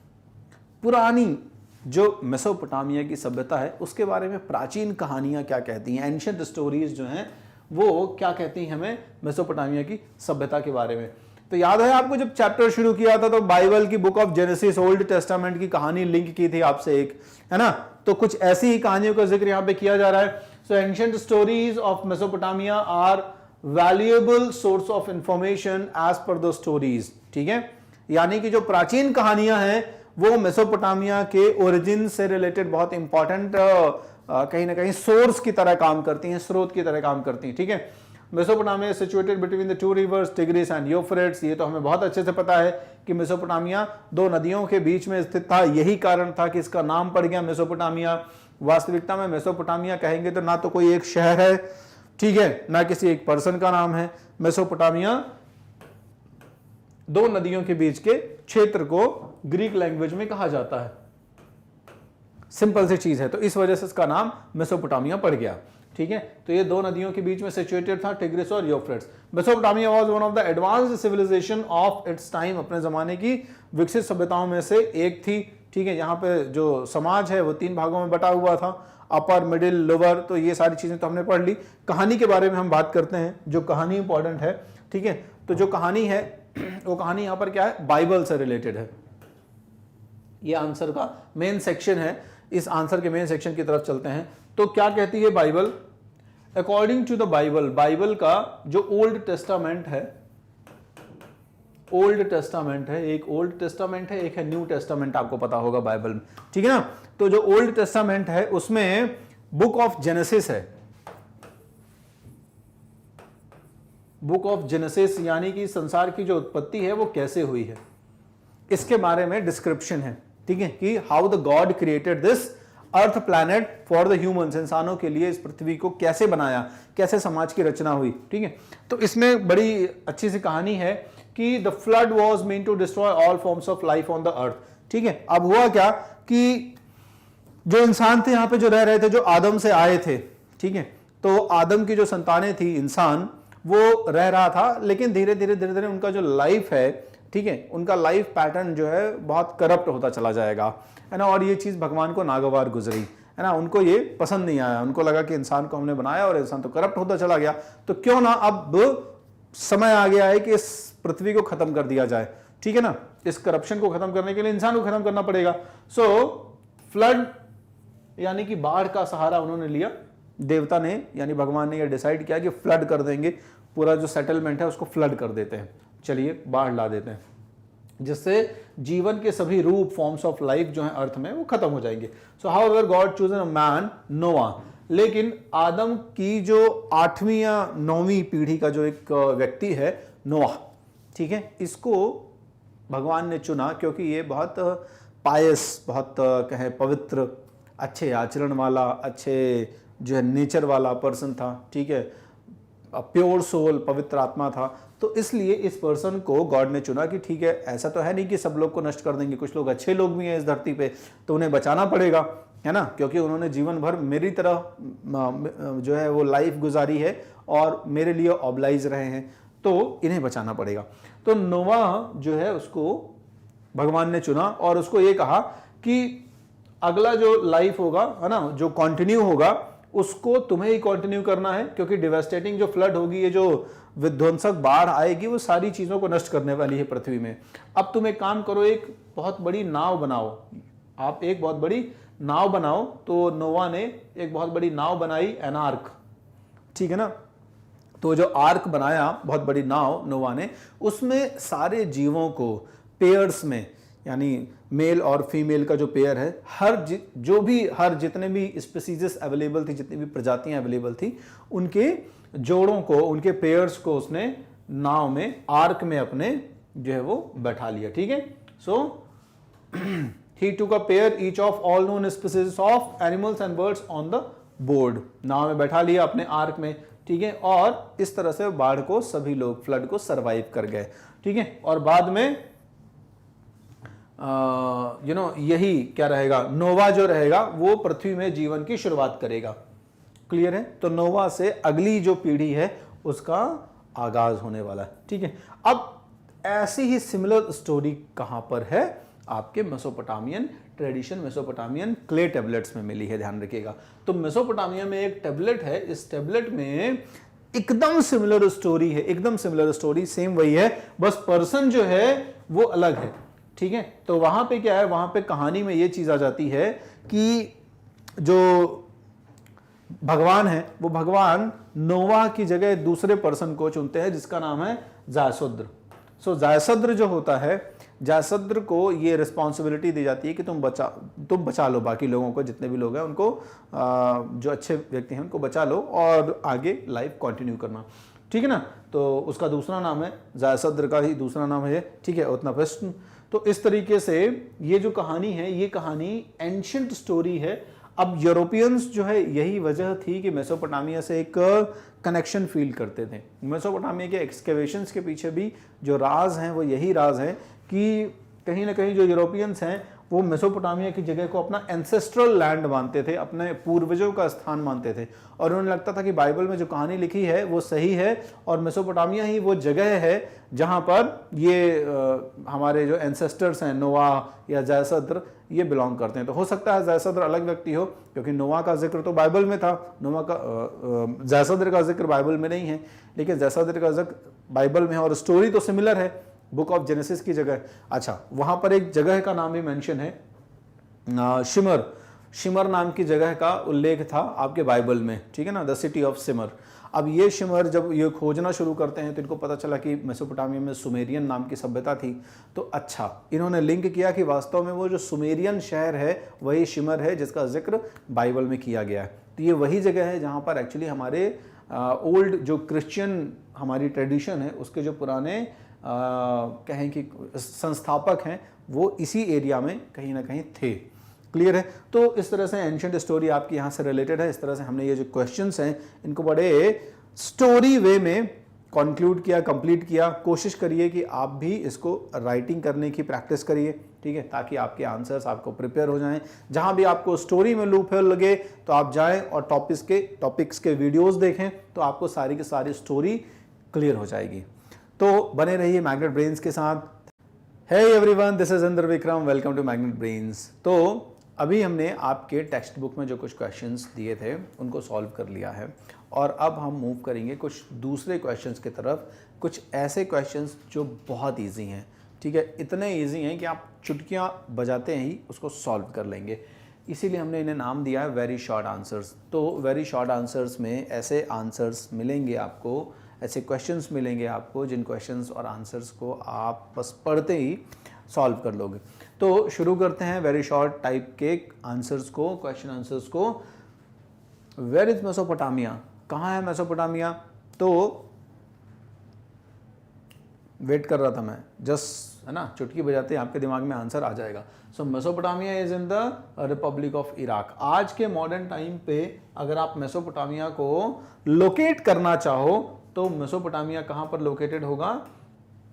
पुरानी जो मेसोपोटामिया की सभ्यता है उसके बारे में प्राचीन कहानियां क्या कहती हैं, एंशिएंट स्टोरीज जो हैं वो क्या कहती हैं हमें मेसोपोटामिया की सभ्यता के बारे में। तो याद है आपको जब चैप्टर शुरू किया था तो बाइबल की book of genesis, old testament की कहानी लिंक की थी आपसे एक, है ना। तो कुछ ऐसी ही कहानियों का जिक्र यहां पे किया जा रहा है। So ancient stories of Mesopotamia are valuable source of information as per the stories, ठीक है। यानी कि जो प्राचीन कहानियां हैं वो मेसोपोटामिया के ओरिजिन से रिलेटेड बहुत इंपॉर्टेंट कहीं ना कहीं सोर्स की तरह काम करती हैं, स्रोत की तरह काम करती हैं, ठीक है। Mesopotamia situated between the two reverse tigris and Euphrates, ये तो हमें बहुत अच्छे से पता है कि मेसोपोटामिया दो नदियों के बीच में स्थित था। यही कारण था कि इसका नाम पड़ गया मेसोपोटामिया। वास्तविकता में मेसोपोटामिया कहेंगे तो ना तो कोई एक शहर है, ठीक है, ना किसी एक पर्सन का नाम है। मेसोपोटामिया दो नदियों के बीच के क्षेत्र को ग्रीक लैंग्वेज में कहा जाता है। सिंपल सी चीज है, तो इस वजह से इसका नाम मेसोपोटामिया पड़ गया, ठीक है। तो ये दो नदियों के बीच में सिचुएटेड था, टिग्रिस और Euphrates. Mesopotamia was one of the advanced civilization of its time, अपने जमाने की विकसित सभ्यताओं में से एक थी, ठीक है। यहाँ पे जो समाज है वो तीन भागों में बटा हुआ था, अपर, मिडिल, लोअर। तो ये सारी चीजें तो हमने पढ़ ली। कहानी के बारे में हम बात करते हैं, जो कहानी इंपॉर्टेंट है, ठीक है। तो जो कहानी है वो कहानी यहां पर क्या है, बाइबल से रिलेटेड है। ये आंसर का मेन सेक्शन है, इस आंसर के मेन सेक्शन की तरफ चलते हैं। तो क्या कहती है Bible? According to the Bible, Bible का जो ओल्ड टेस्टामेंट है, ओल्ड टेस्टामेंट है, एक ओल्ड टेस्टामेंट है, एक है न्यू टेस्टामेंट, आपको पता होगा बाइबल में, ठीक है ना। तो जो ओल्ड टेस्टामेंट है उसमें बुक ऑफ जेनेसिस है, बुक ऑफ जेनेसिस, यानी कि संसार की जो उत्पत्ति है वो कैसे हुई है इसके बारे में डिस्क्रिप्शन है, ठीक है, कि how the God created this earth planet for the humans, इंसानों के लिए इस पृथ्वी को कैसे बनाया, कैसे समाज की रचना हुई, ठीक है। तो इसमें बड़ी अच्छी सी कहानी है कि the flood was mean to destroy all forms of life on the earth, ठीक है। अब हुआ क्या कि जो इंसान थे यहाँ पे जो रह रहे थे, जो आदम से आए थे, ठीक है, तो आदम की जो संतानें थी, इंसान, वो रह रहा था, लेकिन धीरे धीरे उनका जो लाइफ है, ठीक है, उनका लाइफ पैटर्न जो है बहुत करप्ट होता चला जाएगा, है ना। और ये चीज भगवान को नागवार गुजरी, है ना, उनको ये पसंद नहीं आया। उनको लगा कि इंसान को हमने बनाया और इंसान तो करप्ट होता चला गया, तो क्यों ना अब समय आ गया है कि इस पृथ्वी को खत्म कर दिया जाए, ठीक है ना। इस करप्शन को खत्म करने के लिए इंसान को खत्म करना पड़ेगा। सो फ्लड यानी कि बाढ़ का सहारा उन्होंने लिया। देवता ने यानी भगवान ने यह डिसाइड किया कि फ्लड कर देंगे, पूरा जो सेटलमेंट है उसको फ्लड कर देते हैं, चलिए बाढ़ ला देते हैं, जिससे जीवन के सभी रूप, फॉर्म्स ऑफ लाइफ जो है अर्थ में वो खत्म हो जाएंगे। So how ever God chosen a man, नोआ, लेकिन आदम की जो 8वीं या 9वीं पीढ़ी का जो एक व्यक्ति है नोआ, ठीक है, इसको भगवान ने चुना क्योंकि ये बहुत पायस, बहुत कहें पवित्र, अच्छे आचरण वाला, अच्छे जो है नेचर वाला पर्सन था, ठीक है, प्योर सोल, पवित्र आत्मा था। तो इसलिए इस पर्सन को गॉड ने चुना कि ठीक है, ऐसा तो है नहीं कि सब लोग को नष्ट कर देंगे, कुछ लोग अच्छे लोग भी हैं इस धरती पे, तो उन्हें बचाना पड़ेगा, है ना, क्योंकि उन्होंने जीवन भर मेरी तरह जो है वो लाइफ गुजारी है और मेरे लिए ऑब्लाइज रहे हैं, तो इन्हें बचाना पड़ेगा। तो नोवाह जो है उसको भगवान ने चुना और उसको ये कहा कि अगला जो लाइफ होगा, है ना, जो कंटिन्यू होगा, उसको तुम्हें ही कंटिन्यू करना है, क्योंकि डिवास्टेटिंग जो फ्लड होगी, ये जो विध्वंसक बाढ़ आएगी, वो सारी चीजों को नष्ट करने वाली है पृथ्वी में। अब तुम एक काम करो, एक बहुत बड़ी नाव बनाओ, आप एक बहुत बड़ी नाव बनाओ। तो नोवा ने एक बहुत बड़ी नाव बनाई, एन आर्क, ठीक है ना। तो जो आर्क बनाया, बहुत बड़ी नाव नोवा ने, उसमें सारे जीवों को पेयर्स में, यानी मेल और फीमेल का जो पेयर है, हर जितने भी स्पीसीज अवेलेबल थी, जितनी भी प्रजातियां अवेलेबल थी, उनके जोड़ों को, उनके पेयर्स को उसने नाव में, आर्क में अपने जो है वो बैठा लिया, ठीक है। सो he took a pair each of all known species of animals and birds on the board, नाव में बैठा लिया अपने आर्क में, ठीक है। और इस तरह से बाढ़ को सभी लोग, फ्लड को सरवाइव कर गए, ठीक है। और बाद में यही क्या रहेगा, नोवा जो रहेगा वो पृथ्वी में जीवन की शुरुआत करेगा। क्लियर है। तो नोवा से अगली जो पीढ़ी है उसका आगाज होने वाला है, ठीक है। अब ऐसी ही सिमिलर स्टोरी कहां पर है, आपके Mesopotamian tradition, Mesopotamian clay tablets में मिली है, ध्यान रखिएगा। तो मेसोपोटामिया में एक टेबलेट है, इस टेबलेट में एकदम सिमिलर स्टोरी है, एकदम सिमिलर स्टोरी, सेम वही है, बस पर्सन जो है वो अलग है, ठीक है। तो वहां पे क्या है, वहां पे कहानी में ये चीज आ जाती है कि जो भगवान है, वो भगवान नोवा की जगह दूसरे पर्सन को चुनते हैं जिसका नाम है जायसुद्र। सो जायसुद्र जो होता है, जायसुद्र को ये रिस्पॉन्सिबिलिटी दी जाती है कि तुम बचा लो बाकी लोगों को, जितने भी लोग हैं उनको, जो अच्छे व्यक्ति हैं उनको बचा लो और आगे लाइफ कंटिन्यू करना, ठीक है ना। तो उसका दूसरा नाम है, जायसुद्र का ही दूसरा नाम है, ठीक है, उतना प्रश्न। तो इस तरीके से ये जो कहानी है, ये कहानी एंशिएंट स्टोरी है। अब यूरोपियंस जो है, यही वजह थी कि मेसोपोटामिया से एक कनेक्शन फील करते थे। मेसोपोटामिया के एक्सकेवेशंस के पीछे भी जो राज हैं वो यही राज है कि कहीं ना कहीं जो यूरोपियंस हैं वो मेसोपोटामिया की जगह को अपना एंसेस्ट्रल लैंड मानते थे, अपने पूर्वजों का स्थान मानते थे, और उन्हें लगता था कि बाइबल में जो कहानी लिखी है वो सही है और मेसोपोटामिया ही वो जगह है जहां पर ये हमारे जो एंसेस्टर्स हैं, नोवाह या जायसुद्र, ये बिलोंग करते हैं। तो हो सकता है जायसुद्र अलग व्यक्ति हो, क्योंकि नोवाह का जिक्र तो बाइबल में था, जायसुद्र का जिक्र बाइबल में नहीं है, लेकिन जायसुद्र का जिक्र बाइबल में है और स्टोरी तो सिमिलर है, बुक ऑफ जेनेसिस की जगह। अच्छा, वहां पर एक जगह का नाम भी मेंशन है, शिमर नाम की जगह का उल्लेख था आपके बाइबल में, ठीक है ना, द सिटी ऑफ सिमर। अब ये शिमर जब ये खोजना शुरू करते हैं तो इनको पता चला कि मेसोपोटामिया में सुमेरियन नाम की सभ्यता थी। तो अच्छा, इन्होंने लिंक किया कि वास्तव में वो जो सुमेरियन शहर है वही शिमर है जिसका जिक्र बाइबल में किया गया है। तो ये वही जगह है जहाँ पर एक्चुअली हमारे ओल्ड जो क्रिश्चियन हमारी ट्रेडिशन है उसके जो पुराने कहें कि संस्थापक हैं वो इसी एरिया में कहीं ना कहीं थे। क्लियर है। तो इस तरह से एंशिएंट स्टोरी आपकी यहाँ से रिलेटेड है। इस तरह से हमने ये जो क्वेश्चंस हैं इनको बड़े स्टोरी वे में कंक्लूड किया, कंप्लीट किया। कोशिश करिए कि आप भी इसको राइटिंग करने की प्रैक्टिस करिए, ठीक है, ताकि आपके आंसर्स आपको प्रिपेयर हो जाएं। जहां भी आपको स्टोरी में लूप होल लगे तो आप जाएं और टॉपिक्स के वीडियोस देखें, तो आपको सारी की सारी स्टोरी क्लियर हो जाएगी। तो बने रहिए मैग्नेट ब्रेन्स के साथ। Hey everyone, this is Indra Vikram, welcome to magnet brains. तो अभी हमने आपके टेक्स्ट बुक में जो कुछ क्वेश्चंस दिए थे उनको सॉल्व कर लिया है और अब हम मूव करेंगे कुछ दूसरे क्वेश्चंस की तरफ, कुछ ऐसे क्वेश्चंस जो बहुत इजी हैं, ठीक है, इतने इजी हैं कि आप चुटकियां बजाते ही उसको सॉल्व कर लेंगे। इसीलिए हमने इन्हें नाम दिया है वेरी शॉर्ट आंसर्स। तो वेरी शॉर्ट आंसर्स में ऐसे आंसर्स मिलेंगे आपको, ऐसे क्वेश्चंस मिलेंगे आपको जिन क्वेश्चंस और आंसर्स को आप बस पढ़ते ही सॉल्व कर लोगे। तो शुरू करते हैं वेरी शॉर्ट टाइप के आंसर्स को, क्वेश्चन आंसर्स को। वेयर इज मेसोपोटामिया, कहाँ है मेसोपोटामिया? तो वेट कर रहा था मैं, जस्ट है ना, चुटकी बजाते ही आपके दिमाग में आंसर आ जाएगा। So Mesopotamia is in the Republic of Iraq. आज के मॉडर्न टाइम पे अगर आप मेसोपोटामिया को लोकेट करना चाहो तो मेसोपोटामिया कहाँ पर लोकेटेड होगा?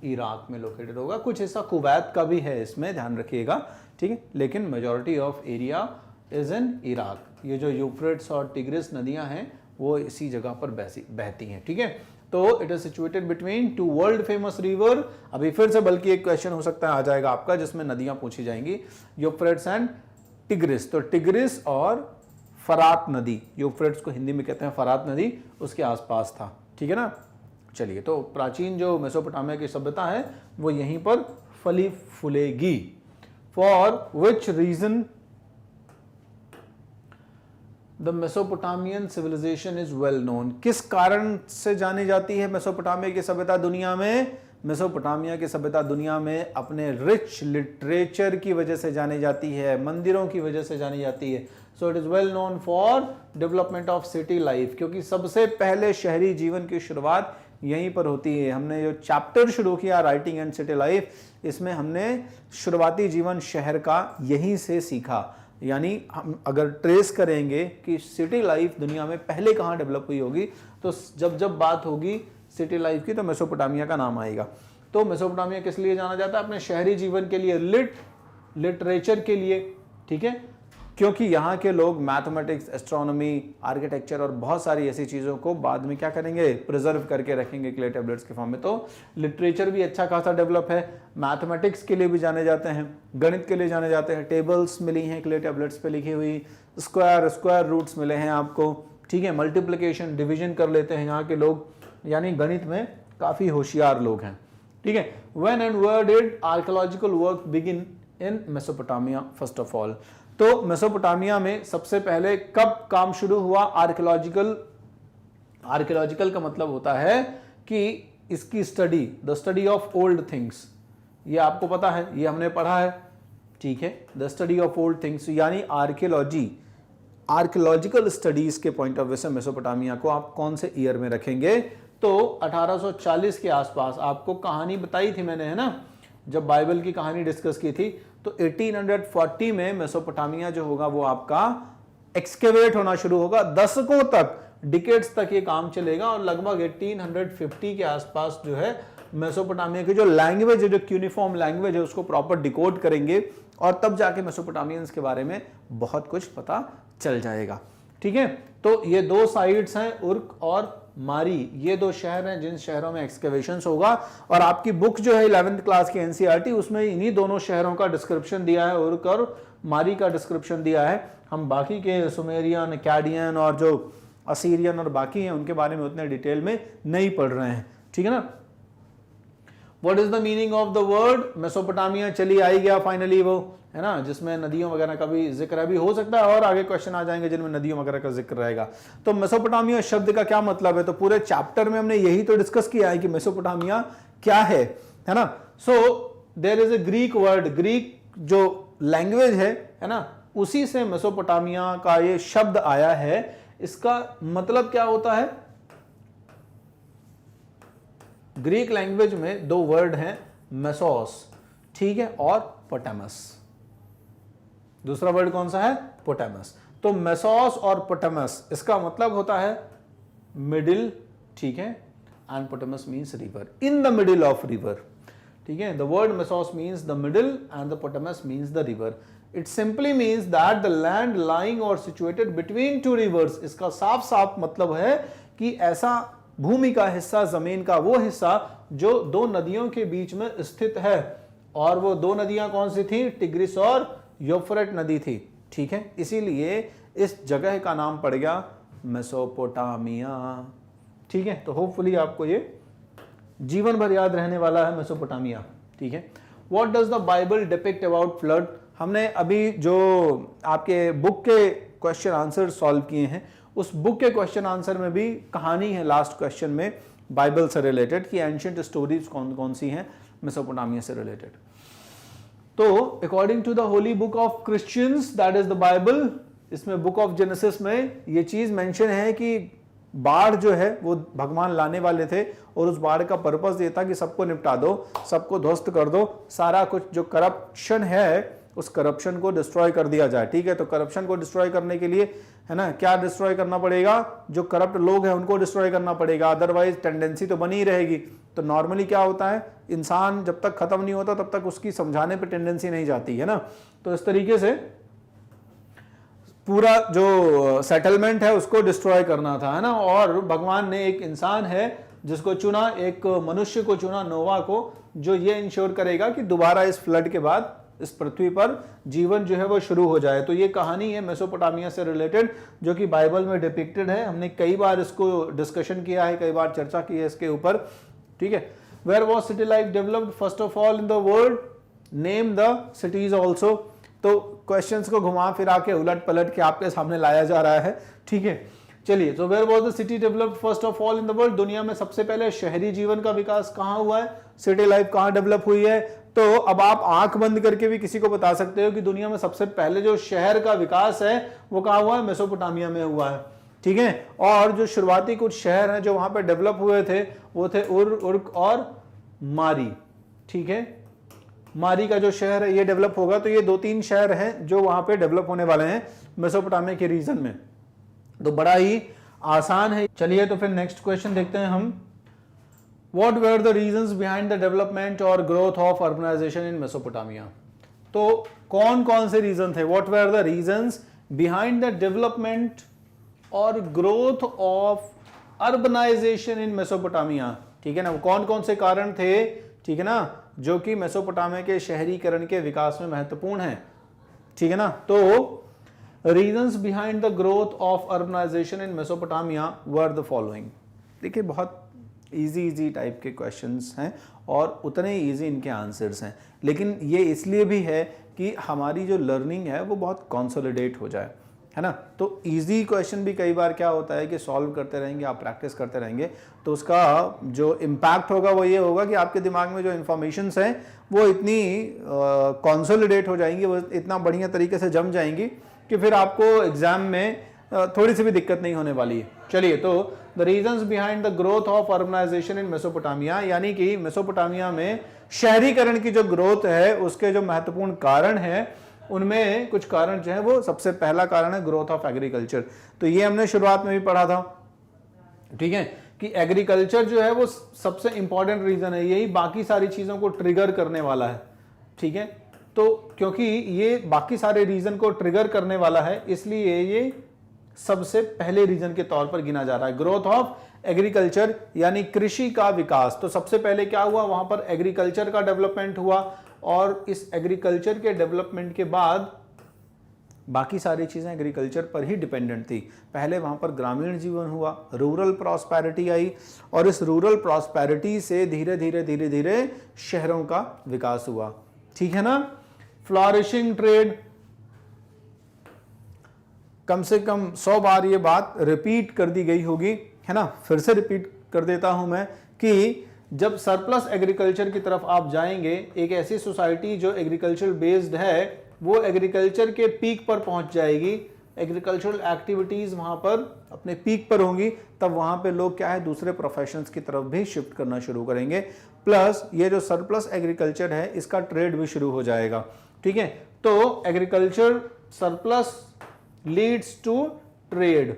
इराक में लोकेटेड होगा। कुछ हिस्सा कुवैत का भी है, इसमें ध्यान रखिएगा, ठीक है, लेकिन majority of area is in Iraq. ये जो यूफ्रेट्स और टिग्रिस नदियां हैं वो इसी जगह पर बहती हैं, ठीक है। तो it is situated between to world famous river. अभी फिर से बल्कि एक क्वेश्चन हो सकता है आ जाएगा आपका जिसमें नदियां पूछी जाएंगी, यूफ्रेट्स एंड टिग्रिस। तो टिग्रिस और फरात नदी, यूफ्रेट्स को हिंदी में कहते हैं फरात नदी, उसके आसपास था, ठीक है ना। चलिए, तो प्राचीन जो मेसोपोटामिया की सभ्यता है वो यहीं पर फली फूलेगी। For which reason the Mesopotamian civilisation is well known. किस कारण से जानी जाती है मेसोपोटामिया की सभ्यता दुनिया में? मेसोपोटामिया की सभ्यता दुनिया में अपने रिच लिटरेचर की वजह से जानी जाती है, मंदिरों की वजह से जानी जाती है। सो it is well known for development of city life, क्योंकि सबसे पहले शहरी जीवन की शुरुआत यहीं पर होती है। हमने जो चैप्टर शुरू किया राइटिंग एंड सिटी लाइफ, इसमें हमने शुरुआती जीवन शहर का यहीं से सीखा। यानी हम अगर ट्रेस करेंगे कि सिटी लाइफ दुनिया में पहले कहाँ डेवलप हुई होगी, तो जब जब बात होगी सिटी लाइफ की तो मेसोपोटामिया का नाम आएगा। तो मेसोपोटामिया किस लिए जाना जाता है? अपने शहरी जीवन के लिए, लिटरेचर के लिए, ठीक है, क्योंकि यहाँ के लोग मैथमेटिक्स, एस्ट्रोनॉमी, आर्किटेक्चर और बहुत सारी ऐसी चीज़ों को बाद में क्या करेंगे? प्रिजर्व करके रखेंगे क्ले टेबलेट्स के फॉर्म में। तो लिटरेचर भी अच्छा खासा डेवलप है। मैथमेटिक्स के लिए भी जाने जाते हैं, गणित के लिए जाने जाते हैं। टेबल्स मिली हैं क्ले टेबलेट्स पे लिखी हुई, स्क्वायर रूट्स मिले हैं आपको, ठीक है, मल्टीप्लिकेशन, डिवीजन कर लेते हैं यहाँ के लोग, यानी गणित में काफ़ी होशियार लोग हैं, ठीक है। When and where did archaeological work begin in Mesopotamia? First of all, तो मेसोपोटामिया में सबसे पहले कब काम शुरू हुआ? आर्कियोलॉजिकल का मतलब होता है कि इसकी study, the study of old things. ये आपको पता है, ये हमने पढ़ा है, ठीक है, the study of old things, यानी आर्कियोलॉजिकल स्टडीज के पॉइंट ऑफ व्यू से मेसोपोटामिया को आप कौन से ईयर में रखेंगे? तो 1840 के आसपास। आपको कहानी बताई थी मैंने, है ना, जब बाइबल की कहानी डिस्कस की थी, तो 1840 में मेसोपोटामिया जो होगा वो आपका एक्सकेवेट होना शुरू होगा। दशकों तक, डिकेड्स तक ये काम चलेगा और लगभग 1850 के आसपास जो है मेसोपोटामिया की जो लैंग्वेज है, जो क्यूनिफॉर्म लैंग्वेज है, उसको प्रॉपर डिकोड करेंगे और तब जाके मेसोपोटामियंस के बारे में बहुत कुछ पता चल जाएगा, ठीक है। तो ये दो साइट्स हैं, उर्क और मारी, ये दो शहर हैं जिन शहरों में एक्सकेवेशंस होगा। और आपकी बुक जो है 11th क्लास की एनसीईआरटी, उसमें इन्हीं दोनों शहरों का डिस्क्रिप्शन दिया है, उर्क और मारी का डिस्क्रिप्शन दिया है। हम बाकी के सुमेरियन, कैडियन और जो असीरियन और बाकी हैं उनके बारे में उतने डिटेल में नहीं पढ़ रहे हैं, ठीक है ना। What is the meaning of the word Mesopotamia? चलिए आई गया फाइनली वो, है ना, जिसमें नदियों वगैरह का भी जिक्र है। भी हो सकता है और आगे क्वेश्चन आ जाएंगे जिनमें नदियों वगैरह का जिक्र रहेगा। तो मेसोपोटामिया शब्द का क्या मतलब है? तो पूरे चैप्टर में हमने यही तो डिस्कस किया है कि मेसोपोटामिया क्या है ना। So there is a Greek word, Greek जो लैंग्वेज है ना, उसी से मेसोपोटामिया का ये शब्द आया है। इसका मतलब क्या होता है? ग्रीक लैंग्वेज में दो वर्ड हैं, मेसोस, ठीक है, और पोटामस। दूसरा वर्ड कौन सा है? पोटामस। तो मेसोस और पोटामस, इसका मतलब होता है मिडिल, ठीक है, and potamus means river, in the middle of river, ठीक है। The word mesos means the middle and the potamus means the river. It simply means that the land lying और सिचुएटेड बिटवीन टू रिवर्स। इसका साफ साफ मतलब है कि ऐसा भूमि का हिस्सा, जमीन का वो हिस्सा जो दो नदियों के बीच में स्थित है, और वो दो नदियां कौन सी थी? टिग्रिस और यूफ्रेट नदी थी, ठीक है। इसीलिए इस जगह का नाम पड़ गया मेसोपोटामिया, ठीक है। तो होपफुली आपको ये जीवन भर याद रहने वाला है मेसोपोटामिया, ठीक है। What does the Bible depict about flood? हमने अभी जो आपके बुक के क्वेश्चन आंसर सॉल्व किए हैं, उस बुक के क्वेश्चन आंसर में भी कहानी है लास्ट क्वेश्चन में बाइबल से रिलेटेड, कि एंशिएंट स्टोरीज कौन कौन सी हैं मेसोपोटामिया से रिलेटेड। तो according to the holy book of Christians, that is the Bible, इसमें बुक ऑफ जेनेसिस में ये चीज मेंशन है कि बाढ़ जो है वो भगवान लाने वाले थे और उस बाढ़ का पर्पस ये था कि सबको निपटा दो, सबको ध्वस्त कर दो, सारा कुछ जो करप्शन है उस करप्शन को डिस्ट्रॉय कर दिया जाए। ठीक है, तो करप्शन को डिस्ट्रॉय करने के लिए है ना क्या डिस्ट्रॉय करना पड़ेगा, जो करप्ट लोग हैं उनको डिस्ट्रॉय करना पड़ेगा, अदरवाइज टेंडेंसी तो बनी ही रहेगी। तो नॉर्मली क्या होता है, इंसान जब तक खत्म नहीं होता तब तक उसकी समझाने पर टेंडेंसी नहीं जाती है ना। तो इस तरीके से पूरा जो सेटलमेंट है उसको डिस्ट्रॉय करना था, है ना। और भगवान ने एक इंसान है जिसको चुना, एक मनुष्य को चुना, नोवा को, जो ये इंश्योर करेगा कि दोबारा इस फ्लड के बाद इस पृथ्वी पर जीवन जो है वो शुरू हो जाए। तो ये कहानी है मेसोपोटामिया से रिलेटेड, जो कि बाइबल में डिपिक्टेड है। हमने कई बार इसको डिस्कशन किया है, कई बार चर्चा की है इसके ऊपर। ठीक है, where was city life developed first of all in the world, name the cities also. तो क्वेश्चंस को घुमा फिरा के उलट पलट के आपके सामने लाया जा रहा है। ठीक है, चलिए, तो where was the city developed first of all in the world, दुनिया में सबसे पहले शहरी जीवन का विकास कहाँ हुआ है, सिटी लाइफ कहाँ डेवलप हुई है। तो अब आप आंख बंद करके भी किसी को बता सकते हो कि दुनिया में सबसे पहले जो शहर का विकास है वो कहाँ हुआ है, मेसोपोटामिया में हुआ है। ठीक है, और जो शुरुआती कुछ शहर हैं जो वहां पर डेवलप हुए थे वो थे उर्क और मारी। ठीक है, मारी का जो शहर है ये डेवलप होगा। तो ये 2-3 शहर हैं जो वहां पे डेवलप होने वाले हैं मेसोपोटामिया के रीजन में। तो बड़ा ही आसान है। चलिए, तो फिर नेक्स्ट क्वेश्चन देखते हैं हम। What were the reasons behind the development और growth of urbanisation in Mesopotamia. तो कौन कौन से रीजन थे, what were the reasons behind the development और growth of urbanisation in Mesopotamia. ठीक है ना, वो कौन कौन से कारण थे, ठीक है ना, जो कि मेसोपोटामिया के शहरीकरण के विकास में महत्वपूर्ण है। ठीक है ना, तो reasons behind the growth of urbanisation in Mesopotamia were the following. देखिए, बहुत इजी टाइप के क्वेश्चंस हैं और उतने ही इजी इनके आंसर्स हैं, लेकिन ये इसलिए भी है कि हमारी जो लर्निंग है वो बहुत कंसोलिडेट हो जाए, है ना। तो इजी क्वेश्चन भी कई बार क्या होता है कि सॉल्व करते रहेंगे, आप प्रैक्टिस करते रहेंगे तो उसका जो इम्पैक्ट होगा वो ये होगा कि आपके दिमाग में जो इन्फॉर्मेशंस हैं वो इतनी कंसोलिडेट हो जाएंगी, वो इतना बढ़िया तरीके से जम जाएंगी कि फिर आपको एग्जाम में थोड़ी सी भी दिक्कत नहीं होने वाली है। चलिए, तो the reasons behind the growth of urbanisation in Mesopotamia, यानी कि मेसोपोटामिया में शहरीकरण की जो ग्रोथ है उसके जो महत्वपूर्ण कारण है उनमें कुछ कारण जो है वो, सबसे पहला कारण है ग्रोथ ऑफ एग्रीकल्चर। तो ये हमने शुरुआत में भी पढ़ा था, ठीक है, कि एग्रीकल्चर जो है वो सबसे इंपॉर्टेंट रीजन है, यही बाकी सारी चीजों को ट्रिगर करने वाला है। ठीक है, तो क्योंकि ये बाकी सारे रीजन को ट्रिगर करने वाला है इसलिए ये सबसे पहले रीजन के तौर पर गिना जा रहा है। ग्रोथ ऑफ एग्रीकल्चर यानी कृषि का विकास। तो सबसे पहले क्या हुआ, वहां पर एग्रीकल्चर का डेवलपमेंट हुआ और इस एग्रीकल्चर के डेवलपमेंट के बाद बाकी सारी चीजें एग्रीकल्चर पर ही डिपेंडेंट थी। पहले वहां पर ग्रामीण जीवन हुआ, रूरल प्रॉस्पेरिटी आई और इस रूरल प्रॉस्पेरिटी से धीरे धीरे शहरों का विकास हुआ। ठीक है ना। फ्लॉरिशिंग ट्रेड, कम से कम 100 बार ये बात रिपीट कर दी गई होगी, है ना, फिर से रिपीट कर देता हूं मैं कि जब सरप्लस एग्रीकल्चर की तरफ आप जाएंगे, एक ऐसी सोसाइटी जो एग्रीकल्चर बेस्ड है वो एग्रीकल्चर के पीक पर पहुंच जाएगी, एग्रीकल्चरल एक्टिविटीज वहां पर अपने पीक पर होंगी, तब वहां पे लोग क्या है दूसरे प्रोफेशंस की तरफ भी शिफ्ट करना शुरू करेंगे। प्लस ये जो सरप्लस एग्रीकल्चर है इसका ट्रेड भी शुरू हो जाएगा। ठीक है, तो agriculture surplus leads to trade,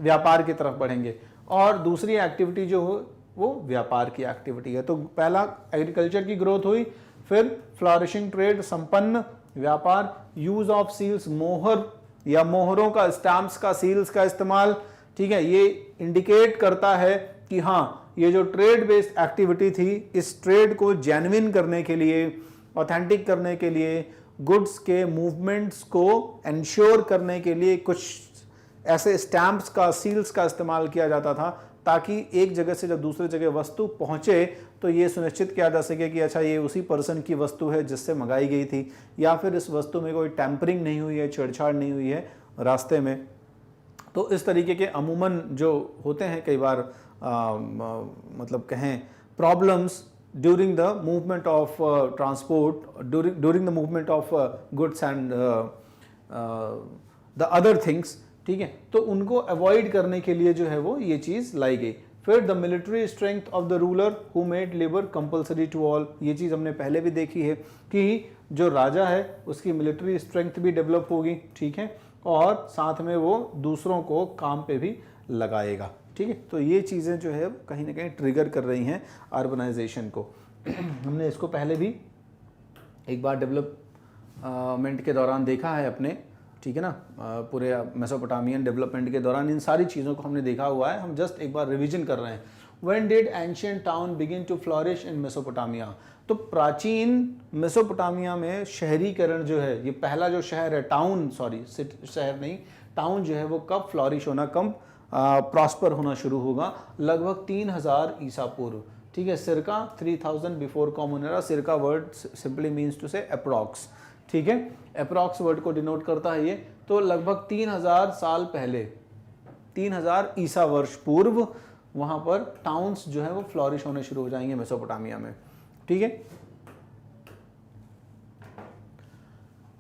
व्यापार की तरफ बढ़ेंगे। और दूसरी एक्टिविटी जो हो वो व्यापार की एक्टिविटी है। तो पहला एग्रीकल्चर की ग्रोथ हुई, फिर फ्लॉरिशिंग ट्रेड संपन्न व्यापार, यूज ऑफ सील्स, मोहर या मोहरों का, स्टैम्प्स का, सील्स का इस्तेमाल। ठीक है, ये इंडिकेट करता है कि हाँ ये जो ट्रेड बेस्ड एक्टिविटी थी, इस ट्रेड को जेन्युइन करने के लिए, ऑथेंटिक करने के लिए, गुड्स के मूवमेंट्स को एंश्योर करने के लिए कुछ ऐसे स्टैम्प्स का, सील्स का इस्तेमाल किया जाता था ताकि एक जगह से जब दूसरी जगह वस्तु पहुंचे तो ये सुनिश्चित किया जा सके कि अच्छा ये उसी पर्सन की वस्तु है जिससे मंगाई गई थी, या फिर इस वस्तु में कोई टैंपरिंग नहीं हुई है, छेड़छाड़ नहीं हुई है रास्ते में। तो इस तरीके के अमूमन जो होते हैं कई बार मतलब कहें problems during the movement of transport, during the movement of goods and the other things, ठीक है, तो उनको अवॉइड करने के लिए जो है वो ये चीज़ लाई गई। फिर the military strength of the ruler who made labour compulsory to all, ये चीज़ हमने पहले भी देखी है कि जो राजा है उसकी मिलिट्री स्ट्रेंथ भी डेवलप होगी, ठीक है, और साथ में वो दूसरों को काम पे भी लगाएगा, ठीक है। तो ये चीज़ें जो है कहीं ना कहीं ट्रिगर कर रही हैं अर्बनाइजेशन को। हमने इसको पहले भी एक बार डेवलपमेंट के दौरान देखा है अपने, ठीक है ना, पूरे मेसोपोटामियन डेवलपमेंट के दौरान इन सारी चीज़ों को हमने देखा हुआ है। हम जस्ट एक बार रिवीजन कर रहे हैं। When did ancient town begin to flourish in Mesopotamia? तो प्राचीन मेसोपोटामिया में शहरीकरण जो है, ये पहला जो शहर है, टाउन, सॉरी शहर नहीं, टाउन जो है वो कब फ्लॉरिश होना, कब प्रॉस्पर होना शुरू होगा? लगभग 3000 ईसा पूर्व, ठीक है। सिरका 3000 बिफोर कॉमन एरा। सिरका वर्ड सिंपली मीन्स टू से अप्रॉक्स, ठीक है, अप्रॉक्स वर्ड को डिनोट करता है ये। तो लगभग 3000 साल पहले, 3000 ईसा वर्ष पूर्व वहां पर टाउन्स जो है वो फ्लॉरिश होने शुरू हो जाएंगे मेसोपोटामिया में, ठीक है।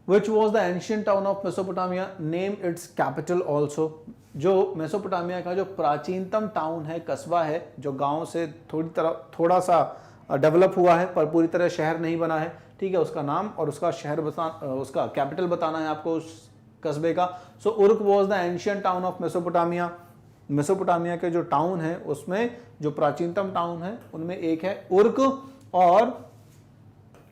Which was the ancient town of Mesopotamia? Name its capital also. जो मेसोपोटामिया का जो प्राचीनतम टाउन है, कस्बा है, जो गांव से थोड़ा सा डेवलप हुआ है पर पूरी तरह शहर नहीं बना है, ठीक है, उसका नाम और उसका शहर उसका कैपिटल बताना है आपको उस कस्बे का। So Uruk was the ancient town of Mesopotamia. Mesopotamia के जो टाउन है उसमें जो प्राचीनतम टाउन है उनमें एक है उर्क, और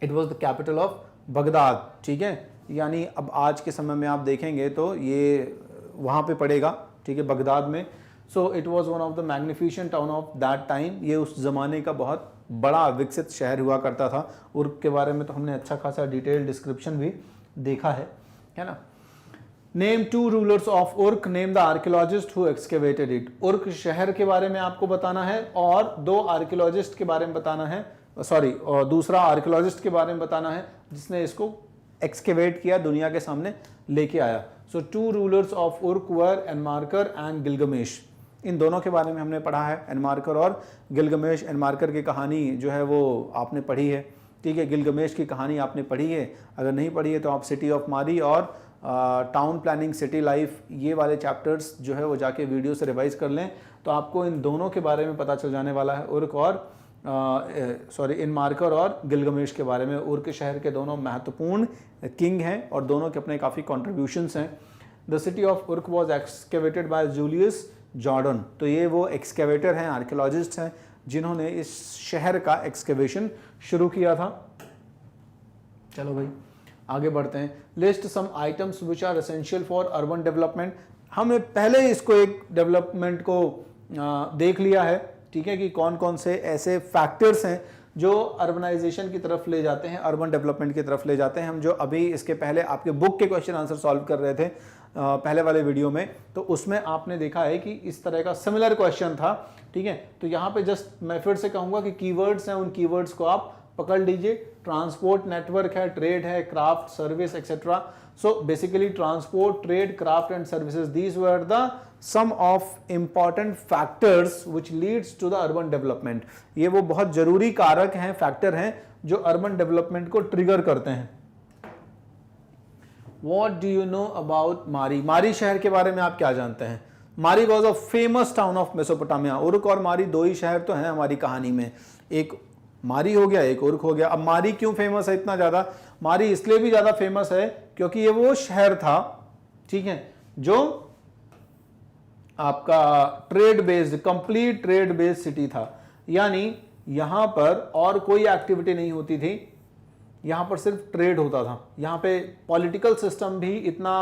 it was the capital of Baghdad, ठीक है। यानी अब आज के समय में आप देखेंगे तो ये वहाँ पे पड़ेगा, ठीक है, बगदाद में। So it was one of the magnificent town of that time. ये उस जमाने का बहुत बड़ा विकसित शहर हुआ करता था। उर्क के बारे में तो हमने अच्छा खासा डिटेल डिस्क्रिप्शन भी देखा है ना। Name 2 rulers of Uruk, name the archaeologist who excavated it. Uruk शहर के बारे में आपको बताना है और 2 आर्कियोलॉजिस्ट के बारे में बताना है, सॉरी, और दूसरा आर्कियोलॉजिस्ट के बारे में बताना है जिसने इसको एक्सकेवेट किया, दुनिया के सामने लेके आया। So 2 rulers of Uruk were Enmerkar and Gilgamesh. इन दोनों के बारे में हमने पढ़ा है, एनमार्कर और गिलगमेश। एनमार्कर की कहानी जो है वो आपने पढ़ी है, ठीक है। गिलगमेश की कहानी आपने पढ़ी है, अगर नहीं पढ़ी है तो आप सिटी ऑफ मारी और टाउन प्लानिंग, सिटी लाइफ, ये वाले चैप्टर्स जो है वो जाके वीडियो से रिवाइज कर लें तो आपको इन दोनों के बारे में पता चल जाने वाला है, उर्क और एनमार्कर और गिलगमेश के बारे में। उर्क शहर के दोनों महत्वपूर्ण किंग हैं और दोनों के अपने काफ़ी कॉन्ट्रीब्यूशंस हैं। The city of Uruk was excavated by Julius Jordan. तो ये वो एक्सकेवेटर हैं, आर्कियोलॉजिस्ट हैं जिन्होंने इस शहर का एक्सकेवेशन शुरू किया था। चलो भाई आगे बढ़ते हैं। List some items which are essential for urban development. हमने पहले इसको एक डेवलपमेंट को देख लिया है, ठीक है, कि कौन कौन से ऐसे फैक्टर्स हैं जो अर्बनाइजेशन की तरफ ले जाते हैं, अर्बन डेवलपमेंट की तरफ ले जाते हैं। हम जो अभी इसके पहले आपके बुक के क्वेश्चन आंसर सॉल्व कर रहे थे पहले वाले वीडियो में, तो उसमें आपने देखा है कि इस तरह का सिमिलर क्वेश्चन था, ठीक है। तो यहाँ पे जस्ट मैं फिर से कहूँगा कि कीवर्ड्स हैं, उन कीवर्ड्स को आप पकड़ लीजिए। ट्रांसपोर्ट नेटवर्क है, ट्रेड है, craft, service et cetera. So basically transport, trade, craft and services, these were the some of important factors which leads to the urban development. ये वो बहुत जरूरी कारक हैं, फैक्टर हैं जो अर्बन डेवलपमेंट को ट्रिगर करते हैं। What do you know about मारी? मारी शहर के बारे में आप क्या जानते हैं? Mari was a famous town of Mesopotamia. Uruk और मारी 2 ही शहर तो हैं हमारी कहानी में, एक मारी हो गया, एक उर्क हो गया। अब मारी क्यों फेमस है इतना ज्यादा? मारी इसलिए भी ज्यादा फेमस है क्योंकि ये वो शहर था, ठीक है, जो आपका trade based, complete trade based city था। यानी यहां पर और कोई एक्टिविटी नहीं होती थी, यहां पर सिर्फ ट्रेड होता था। यहां पे पॉलिटिकल सिस्टम भी इतना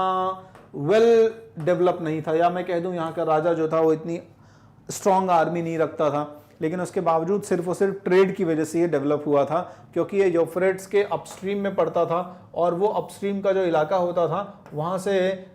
वेल डेवलप नहीं था, या मैं कह दूं यहां का राजा जो था वो इतनी स्ट्रॉन्ग आर्मी नहीं रखता था, लेकिन उसके बावजूद सिर्फ और सिर्फ ट्रेड की वजह से ये डेवलप हुआ था, क्योंकि ये यूफ्रेट्स के अपस्ट्रीम में पड़ता था और वो अपस्ट्रीम का जो इलाका होता था वहाँ से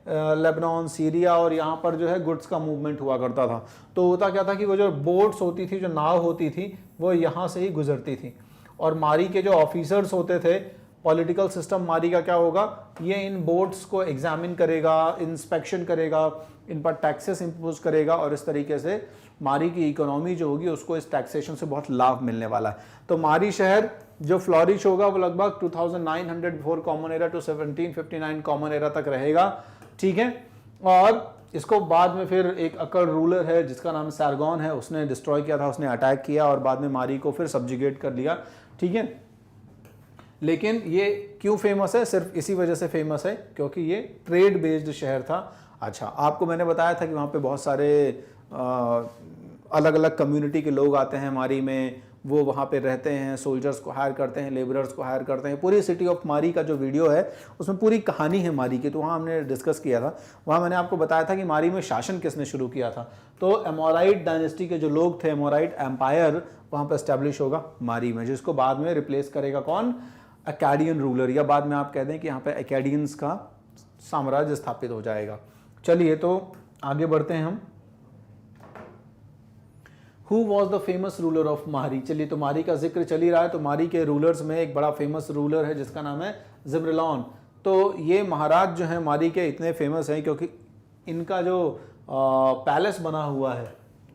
लेबनान, सीरिया और यहाँ पर जो है गुड्स का मूवमेंट हुआ करता था। तो होता क्या था कि वो जो बोट्स होती थी, जो नाव होती थी, वो यहाँ से ही गुजरती थी। और मारी के जो ऑफिसर्स होते थे, पॉलिटिकल सिस्टम मारी का क्या होगा, ये इन बोट्स को एग्जामिन करेगा, इंस्पेक्शन करेगा, इन पर टैक्सेस इंपोज करेगा और इस तरीके से मारी की इकोनॉमी जो होगी उसको इस टैक्सेशन से बहुत लाभ मिलने वाला है। तो मारी शहर जो फ्लॉरिश होगा वो लगभग 2900 before common era to 1759 common era तक रहेगा, ठीक है। और इसको बाद में फिर एक अकड़ रूलर है जिसका नाम सारगोन है, उसने डिस्ट्रॉय किया था, उसने अटैक किया और बाद में मारी को फिर सब्जुगेट कर लिया, ठीक है। लेकिन ये क्यों फेमस है? सिर्फ इसी वजह से फेमस है क्योंकि ये ट्रेड बेस्ड शहर था। अच्छा, आपको मैंने बताया था कि वहाँ पे बहुत सारे अलग अलग कम्युनिटी के लोग आते हैं मारी में, वो वहाँ पे रहते हैं, सोल्जर्स को हायर करते हैं, लेबरर्स को हायर करते हैं। पूरी सिटी ऑफ मारी का जो वीडियो है उसमें पूरी कहानी है मारी की, तो वहाँ हमने डिस्कस किया था। वहाँ मैंने आपको बताया था कि मारी में शासन किसने शुरू किया था, तो एमोराइट डायनेस्टी के जो लोग थे, एमोराइट एम्पायर वहाँ पर एस्टेब्लिश होगा मारी में, जिसको बाद में रिप्लेस करेगा कौन? अकैडियन रूलर, या बाद में आप कह दें कि यहाँ पे अकैडियंस का साम्राज्य स्थापित हो जाएगा। चलिए तो आगे बढ़ते हैं हम। Who was the famous ruler of मारी? चलिए, तो मारी का जिक्र चल ही रहा है, तो मारी के रूलर्स में एक बड़ा फेमस रूलर है जिसका नाम है जिब्रिलॉन। तो ये महाराज जो है मारी के इतने फेमस हैं क्योंकि इनका जो पैलेस बना हुआ है,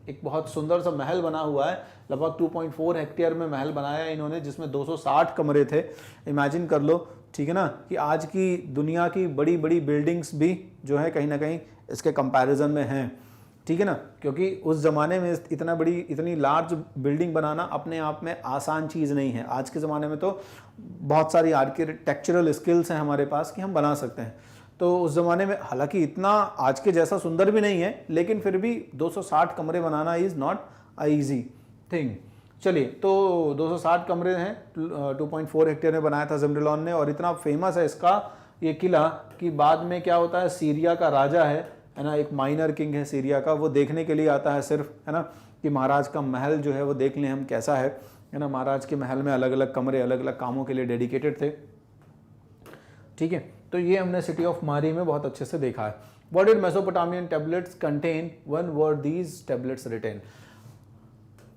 एक बहुत सुंदर सा महल बना हुआ है, लगभग 2.4 हेक्टेयर में महल बनाया है इन्होंने, जिसमें 260 कमरे थे। इमेजिन कर लो, ठीक है ना, कि आज की दुनिया की बड़ी बड़ी बिल्डिंग्स भी जो है कहीं ना कहीं इसके कंपैरिजन में हैं, ठीक है ना, क्योंकि उस ज़माने में इतनी लार्ज बिल्डिंग बनाना अपने आप में आसान चीज़ नहीं है। आज के ज़माने में तो बहुत सारी आर्किटेक्चरल स्किल्स हैं हमारे पास कि हम बना सकते हैं, तो उस ज़माने में हालांकि इतना आज के जैसा सुंदर भी नहीं है, लेकिन फिर भी 260 कमरे बनाना is not a easy thing. चलिए, तो 260 कमरे हैं, 2.4 हेक्टेयर में बनाया था जिब्रिलॉन ने, और इतना फेमस है इसका ये किला कि बाद में क्या होता है, सीरिया का राजा है ना, एक माइनर किंग है सीरिया का, वो देखने के लिए आता है सिर्फ, है ना, कि महाराज का महल जो है वो देख लें हम कैसा है ना। महाराज के महल में अलग अलग कमरे अलग अलग कामों के लिए डेडिकेटेड थे, ठीक है। तो ये हमने सिटी ऑफ मारी में बहुत अच्छे से देखा है। What did Mesopotamian tablets contain, when were these tablets written?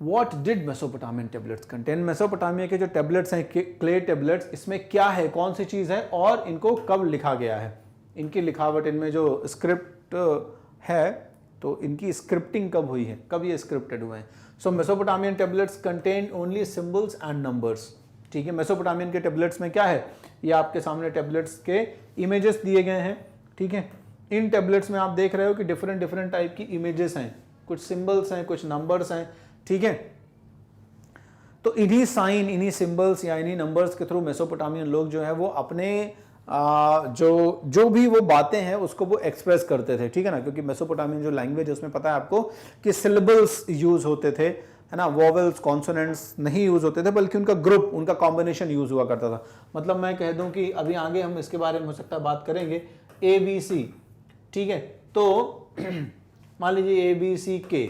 What did Mesopotamian tablets contain? Mesopotamia के जो टैबलेट्स हैं, क्ले टैबलेट्स, इसमें क्या है, कौन सी चीज़ है और इनको कब लिखा गया है? इनकी लिखावट, इनमें जो स्क्रिप्ट है, तो इनकी स्क्रिप्टिंग कब हुई है, कब ये स्क्रिप्टेड हुए हैं? So Mesopotamian tablets contain only symbols and numbers, ठीक है। मेसोपोटामियन के टैबलेट्स में क्या है, ये आपके सामने टैबलेट्स के इमेजेस दिए गए हैं, ठीक है। इन टैबलेट्स में आप देख रहे हो कि डिफरेंट टाइप की इमेजेस हैं, कुछ सिंबल्स हैं, कुछ नंबर्स हैं, ठीक है। तो इन्हीं साइन, इन्हीं सिंबल्स या इन्हीं नंबर्स के थ्रू मेसोपोटामियन लोग जो है वो अपने जो भी वो बातें हैं उसको वो एक्सप्रेस करते थे, ठीक है ना, क्योंकि मेसोपोटामियन जो लैंग्वेज है उसमें पता है आपको कि सिलेबल्स यूज होते थे, है ना, वोवेल्स कॉन्सोनेंट्स नहीं यूज होते थे, बल्कि उनका ग्रुप, उनका कॉम्बिनेशन यूज हुआ करता था। मतलब मैं कह दूं कि अभी आगे हम इसके बारे में हो सकता है बात करेंगे, ABC, ठीक है। तो मान लीजिए ABCK,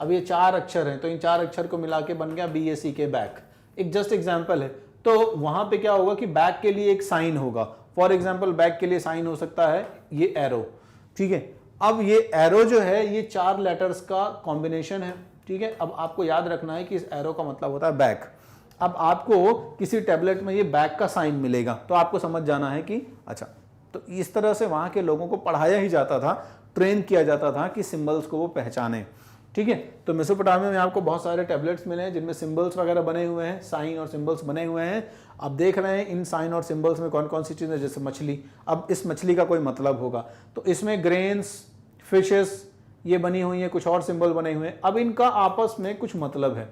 अब ये 4 अक्षर हैं, तो इन 4 अक्षर को मिला के बन गया BACK, बैक। एक जस्ट एग्जाम्पल है, तो वहां पे क्या होगा कि बैक के लिए एक साइन होगा। फॉर एग्जाम्पल, बैक के लिए साइन हो सकता है ये एरो, ठीक है। अब ये एरो जो है ये 4 लेटर्स का कॉम्बिनेशन है, ठीक है। अब आपको याद रखना है कि इस एरो का मतलब होता है बैक। अब आपको किसी टैबलेट में ये बैक का साइन मिलेगा, तो आपको समझ जाना है कि अच्छा, तो इस तरह से वहां के लोगों को पढ़ाया ही जाता था, ट्रेन किया जाता था कि सिंबल्स को वो पहचाने, ठीक है। तो मेसोपोटामिया में आपको बहुत सारे टैबलेट्स मिले हैं जिनमें सिंबल्स वगैरह बने हुए हैं, साइन और सिंबल्स बने हुए हैं। आप देख रहे हैं इन साइन और सिंबल्स में कौन कौन सी चीज़ें, जैसे मछली। अब इस मछली का कोई मतलब होगा, तो इसमें ग्रेन्स, फिशेस ये बनी हुई है, कुछ और सिंबल बने हुए हैं। अब इनका आपस में कुछ मतलब है,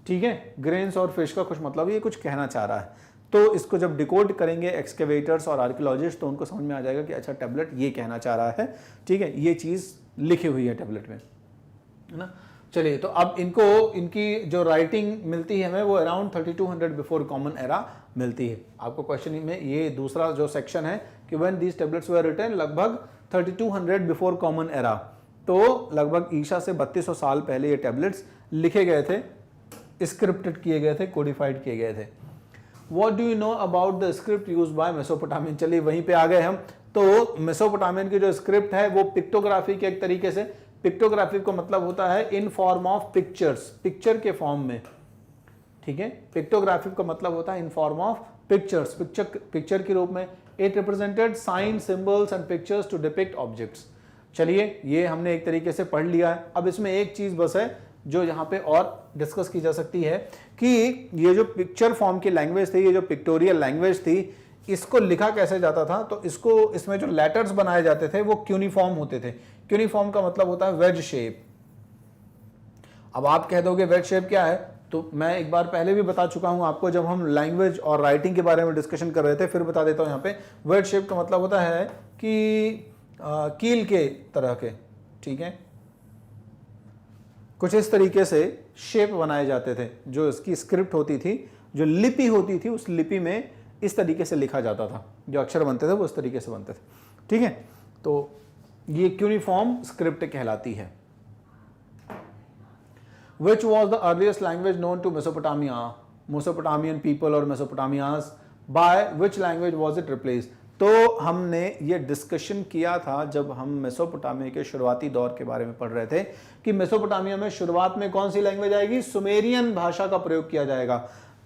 ठीक है, ग्रेन्स और फिश का कुछ मतलब, ये कुछ कहना चाह रहा है। तो इसको जब डिकोड करेंगे एक्सकेवेटर्स और आर्कियोलॉजिस्ट, तो उनको समझ में आ जाएगा कि अच्छा, टैबलेट ये कहना चाह रहा है, ठीक है, ये चीज़ लिखी हुई है टैबलेट में, है ना। चलिए, तो अब इनको, इनकी जो राइटिंग मिलती है हमें वो अराउंड 3200 बिफोर कॉमन एरा मिलती है। आपको क्वेश्चन में ये दूसरा जो सेक्शन है कि when these tablets were written, लगभग 3200 बिफोर कॉमन एरा, तो लगभग ईसा से 3200 साल पहले ये टैबलेट्स लिखे गए थे, स्क्रिप्टेड किए गए थे, कोडिफाइड किए गए थे। What do you know about the script used by Mesopotamian? चलिए वहीं पे आ गए हम। तो मेसोपोटामियन की जो स्क्रिप्ट है वो पिक्टोग्राफी के एक तरीके से, पिक्टोग्राफी का मतलब होता है in form of pictures, picture के फॉर्म में, ठीक है। पिक्टोग्राफी का मतलब होता है in form of pictures, picture के रूप में। It represented sign, symbols and pictures to depict objects. चलिए, ये हमने एक तरीके से पढ़ लिया है। अब इसमें एक चीज बस है जो यहाँ पे और डिस्कस की जा सकती है कि ये जो पिक्चर फॉर्म की लैंग्वेज थी, ये जो पिक्टोरियल लैंग्वेज थी, इसको लिखा कैसे जाता था, तो इसको, इसमें जो लेटर्स बनाए जाते थे वो क्यूनिफॉर्म होते थे। क्यूनिफॉर्म का मतलब होता है वेज शेप। अब आप कह दोगे वेज शेप क्या है, तो मैं एक बार पहले भी बता चुका हूं आपको, जब हम लैंग्वेज और राइटिंग के बारे में डिस्कशन कर रहे थे, फिर बता देता हूं। यहाँ पे वेज शेप का मतलब होता है कि कील के तरह के, ठीक है, कुछ इस तरीके से शेप बनाए जाते थे। जो इसकी स्क्रिप्ट होती थी, जो लिपि होती थी, उस लिपि में इस तरीके से लिखा जाता था, जो अक्षर बनते थे वो इस तरीके से बनते थे, ठीक है। तो ये क्यूनिफॉर्म स्क्रिप्ट कहलाती है। Which was the earliest language known to Mesopotamia, Mesopotamian people or Mesopotamians? By which language was it replaced? तो हमने ये डिस्कशन किया था जब हम मेसोपोटामिया के शुरुआती दौर के बारे में पढ़ रहे थे कि मेसोपोटामिया में शुरुआत में कौन सी लैंग्वेज आएगी, सुमेरियन भाषा का प्रयोग किया जाएगा,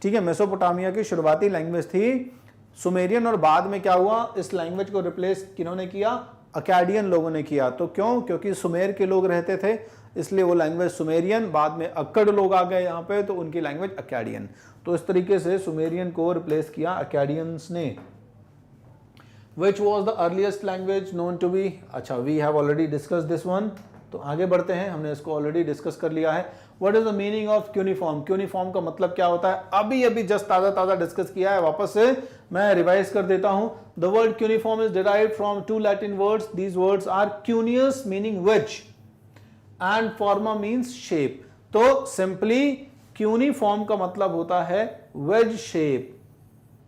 ठीक है। मेसोपोटामिया की शुरुआती लैंग्वेज थी सुमेरियन, और बाद में क्या हुआ, इस लैंग्वेज को रिप्लेस किन्होंने किया, अकैडियन लोगों ने किया। तो क्यों, क्योंकि सुमेर के लोग रहते थे, इसलिए वो लैंग्वेज सुमेरियन, बाद में अक्कड़ लोग आ गए यहाँ पे, तो उनकी लैंग्वेज अकैडियन। तो इस तरीके से सुमेरियन को रिप्लेस किया अकैडियंस ने। Which was the earliest language known to be? अच्छा, we have already discussed this one. तो आगे बढ़ते हैं, हमने इसको ऑलरेडी डिस्कस कर लिया है। What is the meaning of cuneiform? Cuneiform का मतलब क्या होता है, अभी अभी जस्ट ताज़ा डिस्कस किया है, वापस से मैं रिवाइज कर देता हूं। The word cuneiform is derived from two Latin words. These words are cuneus meaning wedge and forma means shape. तो सिंपली cuneiform का मतलब होता है wedge shape,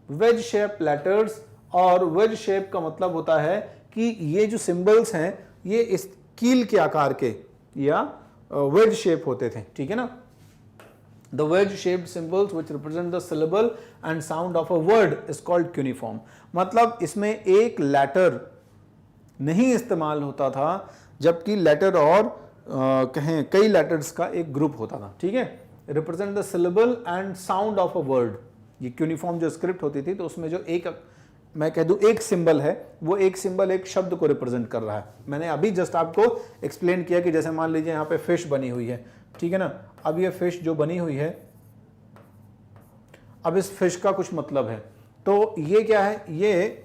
wedge shape letters, और वेज शेप का मतलब होता है कि ये जो सिंबल्स हैं ये इस कील के आकार के या वेज शेप होते थे, ठीक है ना। The wedge shaped symbols which represent the syllable and sound of a word is called cuneiform. मतलब इसमें एक लेटर नहीं इस्तेमाल होता था, जबकि लेटर और कहें कई लेटर्स का एक ग्रुप होता था, ठीक है। Represent the syllable and sound of a word, ये क्यूनिफॉर्म जो स्क्रिप्ट होती थी, तो उसमें जो एक, मैं कह दूं एक सिंबल है, वो एक सिंबल एक शब्द को रिप्रेजेंट कर रहा है। मैंने अभी जस्ट आपको एक्सप्लेन किया कि जैसे मान लीजिए यहाँ पे फिश बनी हुई है, ठीक है ना। अब ये फिश जो बनी हुई है, अब इस फिश का कुछ मतलब है, तो ये क्या है, ये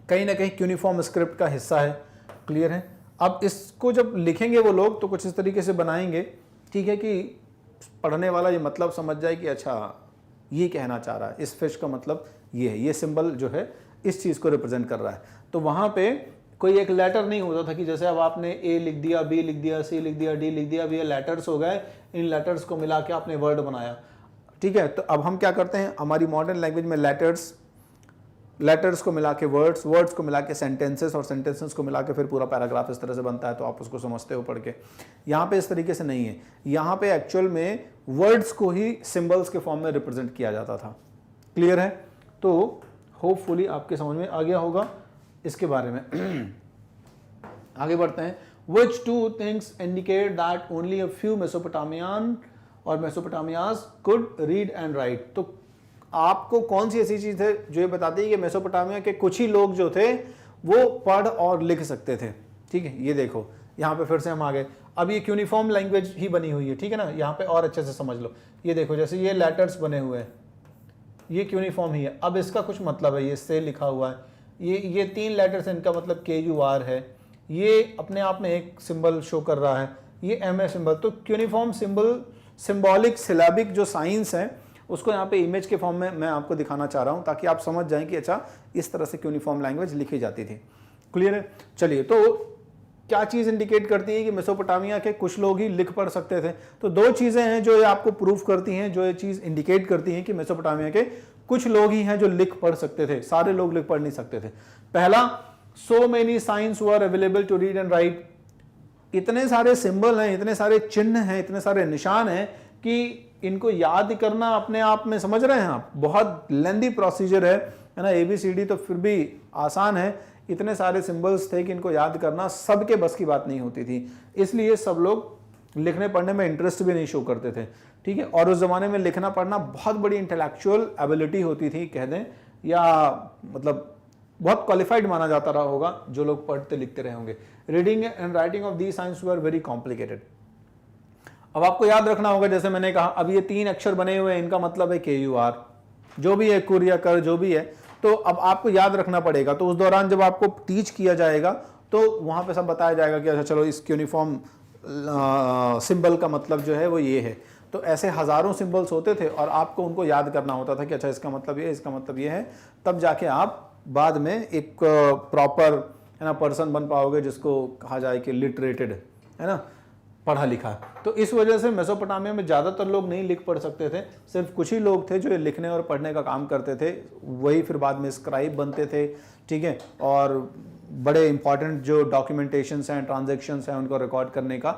कहीं ना कहीं क्यूनिफॉर्म स्क्रिप्ट का हिस्सा है, क्लियर है। अब इसको जब लिखेंगे वो लोग तो कुछ इस तरीके से बनाएंगे, ठीक है, कि पढ़ने वाला ये मतलब समझ जाए कि अच्छा ये कहना चाह रहा है, इस फिश का मतलब ये है, ये सिंबल जो है इस चीज़ को रिप्रेजेंट कर रहा है। तो वहाँ पे कोई एक लेटर नहीं होता था कि जैसे अब आपने ए लिख दिया, बी लिख दिया, सी लिख दिया, डी लिख दिया, अब ये लेटर्स हो गए, इन लेटर्स को मिला के आपने वर्ड बनाया, ठीक है। तो अब हम क्या करते हैं, हमारी मॉडर्न लैंग्वेज में लेटर्स को मिला के वर्ड्स को मिला के सेंटेंसेस, और सेंटेंसेस को मिला के फिर पूरा पैराग्राफ इस तरह से बनता है, तो आप उसको समझते हो पढ़ के। यहाँ पे इस तरीके से नहीं है, यहाँ पे एक्चुअल में वर्ड्स को ही सिंबल्स के फॉर्म में रिप्रेजेंट किया जाता था, क्लियर है। तो होपफुली आपके समझ में आ गया होगा इसके बारे में। आगे बढ़ते हैं। Which two things indicate that only a few Mesopotamian और Mesopotamians could read and write? तो आपको कौन सी ऐसी चीज है जो ये बताती है कि मेसोपोटामिया के कुछ ही लोग जो थे वो पढ़ और लिख सकते थे, ठीक है। ये देखो यहाँ पे फिर से हम आ गए, अब ये क्यूनिफॉर्म लैंग्वेज ही बनी हुई है, ठीक है ना। यहाँ पे और अच्छे से समझ लो, ये देखो जैसे ये लेटर्स बने हुए हैं, ये क्यूनिफॉर्म ही है। अब इसका कुछ मतलब है, ये से लिखा हुआ है, ये तीन लेटर्स, इनका मतलब KUR है, ये अपने आप में एक सिंबल शो कर रहा है, ये MS सिंबल। तो क्यूनिफॉर्म सिंबल, सिंबॉलिक सिलेबिक जो साइंस है, उसको यहाँ पे इमेज के फॉर्म में मैं आपको दिखाना चाह रहा हूँ, ताकि आप समझ जाएं कि अच्छा इस तरह से क्यूनिफॉर्म लैंग्वेज लिखी जाती थी, क्लियर है। चलिए, तो क्या चीज़ इंडिकेट करती है कि मेसोपोटामिया के कुछ लोग ही लिख पढ़ सकते थे। तो दो चीज़ें हैं जो ये आपको प्रूफ करती हैं, जो ये चीज़ इंडिकेट करती हैं कि मेसोपोटामिया के कुछ लोग ही हैं जो लिख पढ़ सकते थे, सारे लोग लिख पढ़ नहीं सकते थे। पहला, so many signs were available to read and write. इतने सारे सिंबल हैं, इतने सारे चिन्ह हैं, इतने सारे निशान हैं कि इनको याद करना अपने आप में, समझ रहे हैं आप, बहुत लेंदी प्रोसीजर है ना। ABCD तो फिर भी आसान है, इतने सारे सिंबल्स थे कि इनको याद करना सबके बस की बात नहीं होती थी, इसलिए सब लोग लिखने पढ़ने में इंटरेस्ट भी नहीं शो करते थे, ठीक है। और उस जमाने में लिखना पढ़ना बहुत बड़ी इंटेलेक्चुअल एबिलिटी होती थी, कह दें, या मतलब बहुत क्वालिफाइड माना जाता रहा होगा जो लोग पढ़ते लिखते रहे होंगे। Reading and writing of the science were very complicated. अब आपको याद रखना होगा, जैसे मैंने कहा, अब ये तीन अक्षर बने हुए हैं, इनका मतलब है KUR, जो भी है, कुर या कर जो भी है, तो अब आपको याद रखना पड़ेगा, तो उस दौरान जब आपको टीच किया जाएगा तो वहां पे सब बताया जाएगा कि अच्छा चलो इस यूनिफॉर्म सिंबल का मतलब जो है वो ये है। तो ऐसे हजारों सिंबल्स होते थे और आपको उनको याद करना होता था कि अच्छा इसका मतलब ये, इसका मतलब ये है, तब जाके आप बाद में एक प्रॉपर है ना पर्सन बन पाओगे जिसको कहा जाए कि लिटरेटेड, है ना, पढ़ा लिखा। तो इस वजह से मेसोपोटामिया में ज़्यादातर लोग नहीं लिख पढ़ सकते थे, सिर्फ कुछ ही लोग थे जो लिखने और पढ़ने का काम करते थे, वही फिर बाद में स्क्राइब बनते थे, ठीक है। और बड़े इंपॉर्टेंट जो डॉक्यूमेंटेशंस हैं, ट्रांजैक्शंस हैं, उनको रिकॉर्ड करने का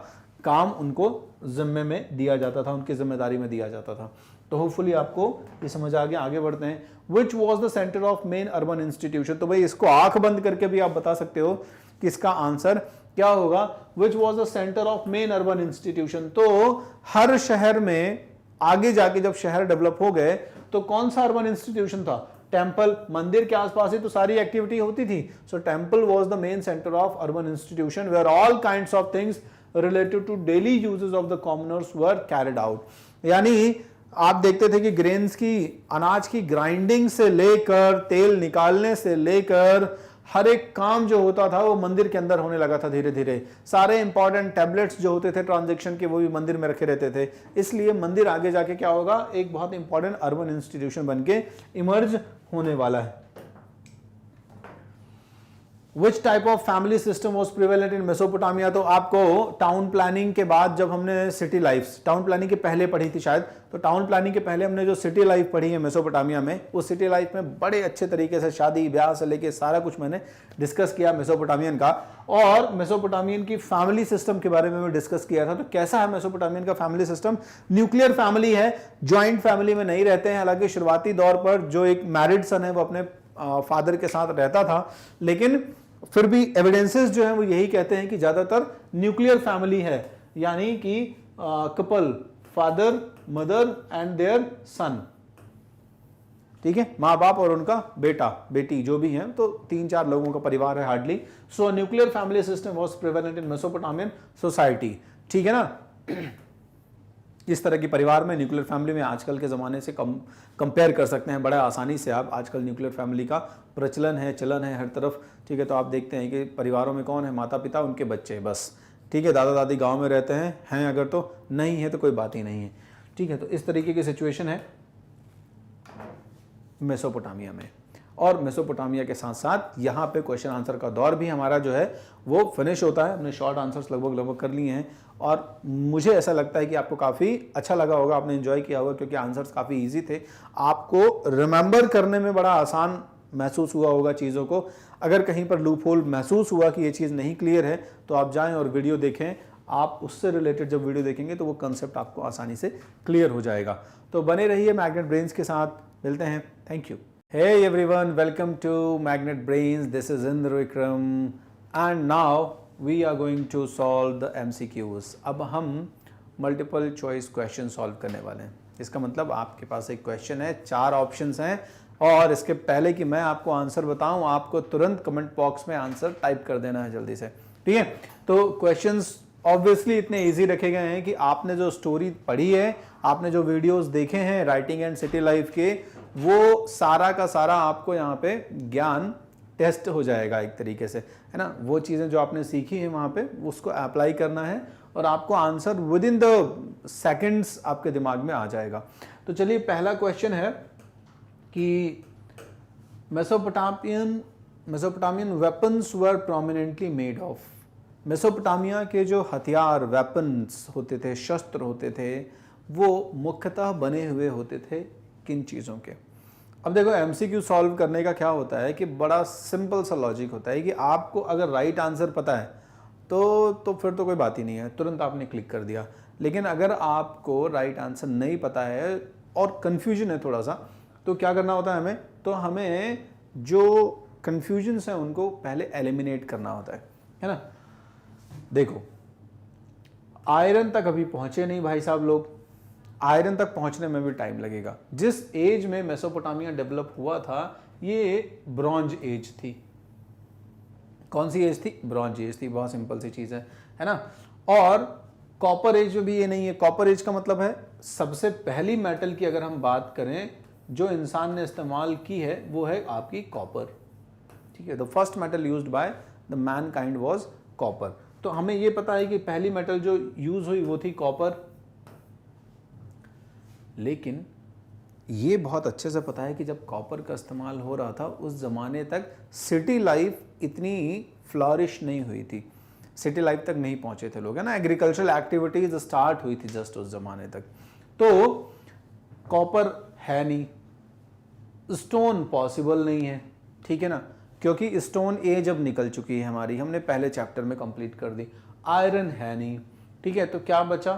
काम उनको जिम्मे में दिया जाता था, उनकी जिम्मेदारी में दिया जाता था। तो होपफुली आपको ये समझ आ गया। आगे बढ़ते हैं। Which was the centre of main urban institution, तो भाई इसको आंख बंद करके भी आप बता सकते हो कि इसका आंसर क्या होगा। Which was the centre of main urban institution, तो हर शहर में आगे जाके जब शहर डेवलप हो गए तो कौन सा अर्बन इंस्टीट्यूशन था, टेम्पल, मंदिर के आसपास ही तो सारी एक्टिविटी होती थी। So temple was the main centre of urban institution where all kinds of things related to daily uses of the commoners were carried out. यानी आप देखते थे कि ग्रेन्स की, अनाज की ग्राइंडिंग से लेकर तेल निकालने से लेकर हर एक काम जो होता था वो मंदिर के अंदर होने लगा था धीरे धीरे। सारे इंपॉर्टेंट टैबलेट्स जो होते थे ट्रांजैक्शन के वो भी मंदिर में रखे रहते थे। इसलिए मंदिर आगे जाके क्या होगा, एक बहुत इंपॉर्टेंट अर्बन इंस्टीट्यूशन बन के इमर्ज होने वाला है। Which type of family system was prevalent in Mesopotamia, तो आपको टाउन प्लानिंग के बाद जब हमने सिटी लाइफ, टाउन प्लानिंग के पहले पढ़ी थी शायद, तो टाउन प्लानिंग के पहले हमने जो सिटी लाइफ पढ़ी है मेसोपोटामिया में, उस सिटी लाइफ में बड़े अच्छे तरीके से शादी ब्याह से लेके सारा कुछ मैंने डिस्कस किया मेसोपोटामियन का। और मेसोपोटामियन की फैमिली सिस्टम के बारे में मैं डिस्कस किया था। तो कैसा है मेसोपोटामियन का फैमिली सिस्टम, न्यूक्लियर फैमिली है, ज्वाइंट फैमिली में नहीं रहते हैं। हालांकि शुरुआती दौर पर जो एक मैरिड सन है वो अपने फादर के साथ रहता था, लेकिन फिर भी एविडेंसेस जो हैं वो यही कहते हैं कि ज्यादातर न्यूक्लियर फैमिली है, यानी कि couple, father, mother and their son, ठीक है, माँ बाप और उनका बेटा बेटी जो भी हैं, तो 3-4 लोगों का परिवार है hardly. So nuclear family system was prevalent in Mesopotamian society, ठीक है ना। इस तरह की परिवार में, न्यूक्लियर फैमिली में आजकल के ज़माने से कंपेयर कर सकते हैं बड़ा आसानी से आप। आजकल न्यूक्लियर फैमिली का प्रचलन है, चलन है हर तरफ, ठीक है। तो आप देखते हैं कि परिवारों में कौन है, माता पिता, उनके बच्चे, बस, ठीक है। दादा दादी गांव में रहते हैं अगर, तो नहीं है तो कोई बात ही नहीं है, ठीक है। तो इस तरीके की सिचुएशन है मेसोपोटामिया में। और मेसोपोटामिया के साथ साथ यहाँ पे क्वेश्चन आंसर का दौर भी हमारा जो है वो फिनिश होता है। हमने शॉर्ट आंसर्स लगभग कर लिए हैं और मुझे ऐसा लगता है कि आपको काफ़ी अच्छा लगा होगा, आपने एंजॉय किया होगा, क्योंकि आंसर्स काफ़ी इजी थे। आपको रिमेंबर करने में बड़ा आसान महसूस हुआ होगा चीज़ों को। अगर कहीं पर लूप होल महसूस हुआ कि ये चीज़ नहीं क्लियर है तो आप जाएँ और वीडियो देखें। आप उससे रिलेटेड जब वीडियो देखेंगे तो वो कंसेप्ट आपको आसानी से क्लियर हो जाएगा। तो बने रहिए मैग्नेट ब्रेन्स के साथ, मिलते हैं, thank you. Hey everyone, welcome to Magnet Brains. This is Indra Vikram and now we are going to solve the MCQs. अब हम मल्टीपल चॉइस क्वेश्चन सॉल्व करने वाले हैं। इसका मतलब आपके पास एक क्वेश्चन है, 4 ऑप्शंस हैं और इसके पहले कि मैं आपको आंसर बताऊं, आपको तुरंत कमेंट बॉक्स में आंसर टाइप कर देना है जल्दी से, ठीक है। तो क्वेश्चंस ऑब्वियसली इतने इजी रखे गए हैं कि आपने जो स्टोरी पढ़ी है, आपने जो वीडियोस देखे हैं राइटिंग एंड सिटी लाइफ के, वो सारा का सारा आपको यहाँ पे ज्ञान टेस्ट हो जाएगा एक तरीके से, है ना। वो चीज़ें जो आपने सीखी है वहाँ पे उसको अप्लाई करना है और आपको answer with in the seconds आपके दिमाग में आ जाएगा। तो चलिए, पहला क्वेश्चन है कि Mesopotamian weapons were prominently made of. Mesopotamia के जो हथियार, वेपन्स होते थे, शस्त्र होते थे, वो मुख्यतः बने हुए होते थे किन चीज़ों के। अब देखो, एमसीक्यू सॉल्व करने का क्या होता है कि बड़ा सिंपल सा लॉजिक होता है कि आपको अगर राइट आंसर पता है तो फिर तो कोई बात ही नहीं है, तुरंत आपने क्लिक कर दिया। लेकिन अगर आपको राइट आंसर नहीं पता है और कन्फ्यूजन है थोड़ा सा, तो क्या करना होता है हमें, तो हमें जो कन्फ्यूजन्स हैं उनको पहले एलिमिनेट करना होता है ना। देखो, आयरन तक अभी पहुंचे नहीं भाई साहब लोग, आयरन तक पहुंचने में भी टाइम लगेगा। जिस एज में मेसोपोटामिया डेवलप हुआ था ये ब्रॉन्ज एज थी। कौन सी एज थी? ब्रॉन्ज एज थी। बहुत सिंपल सी चीज है ना। और कॉपर एज में भी ये नहीं है। कॉपर एज का मतलब है सबसे पहली मेटल की अगर हम बात करें जो इंसान ने इस्तेमाल की है वो है आपकी कॉपर। ठीक है, the first metal used by the man kind was copper. तो हमें ये पता है कि पहली मेटल जो यूज हुई वो थी कॉपर। लेकिन ये बहुत अच्छे से पता है कि जब कॉपर का इस्तेमाल हो रहा था उस ज़माने तक सिटी लाइफ इतनी फ्लॉरिश नहीं हुई थी, सिटी लाइफ तक नहीं पहुंचे थे लोग, है ना। एग्रीकल्चरल एक्टिविटीज स्टार्ट हुई थी जस्ट उस ज़माने तक। तो कॉपर है नहीं, स्टोन पॉसिबल नहीं है, ठीक है ना, क्योंकि स्टोन एज अब निकल चुकी है हमारी, हमने पहले चैप्टर में कंप्लीट कर दी। आयरन है नहीं, ठीक है, तो क्या बचा,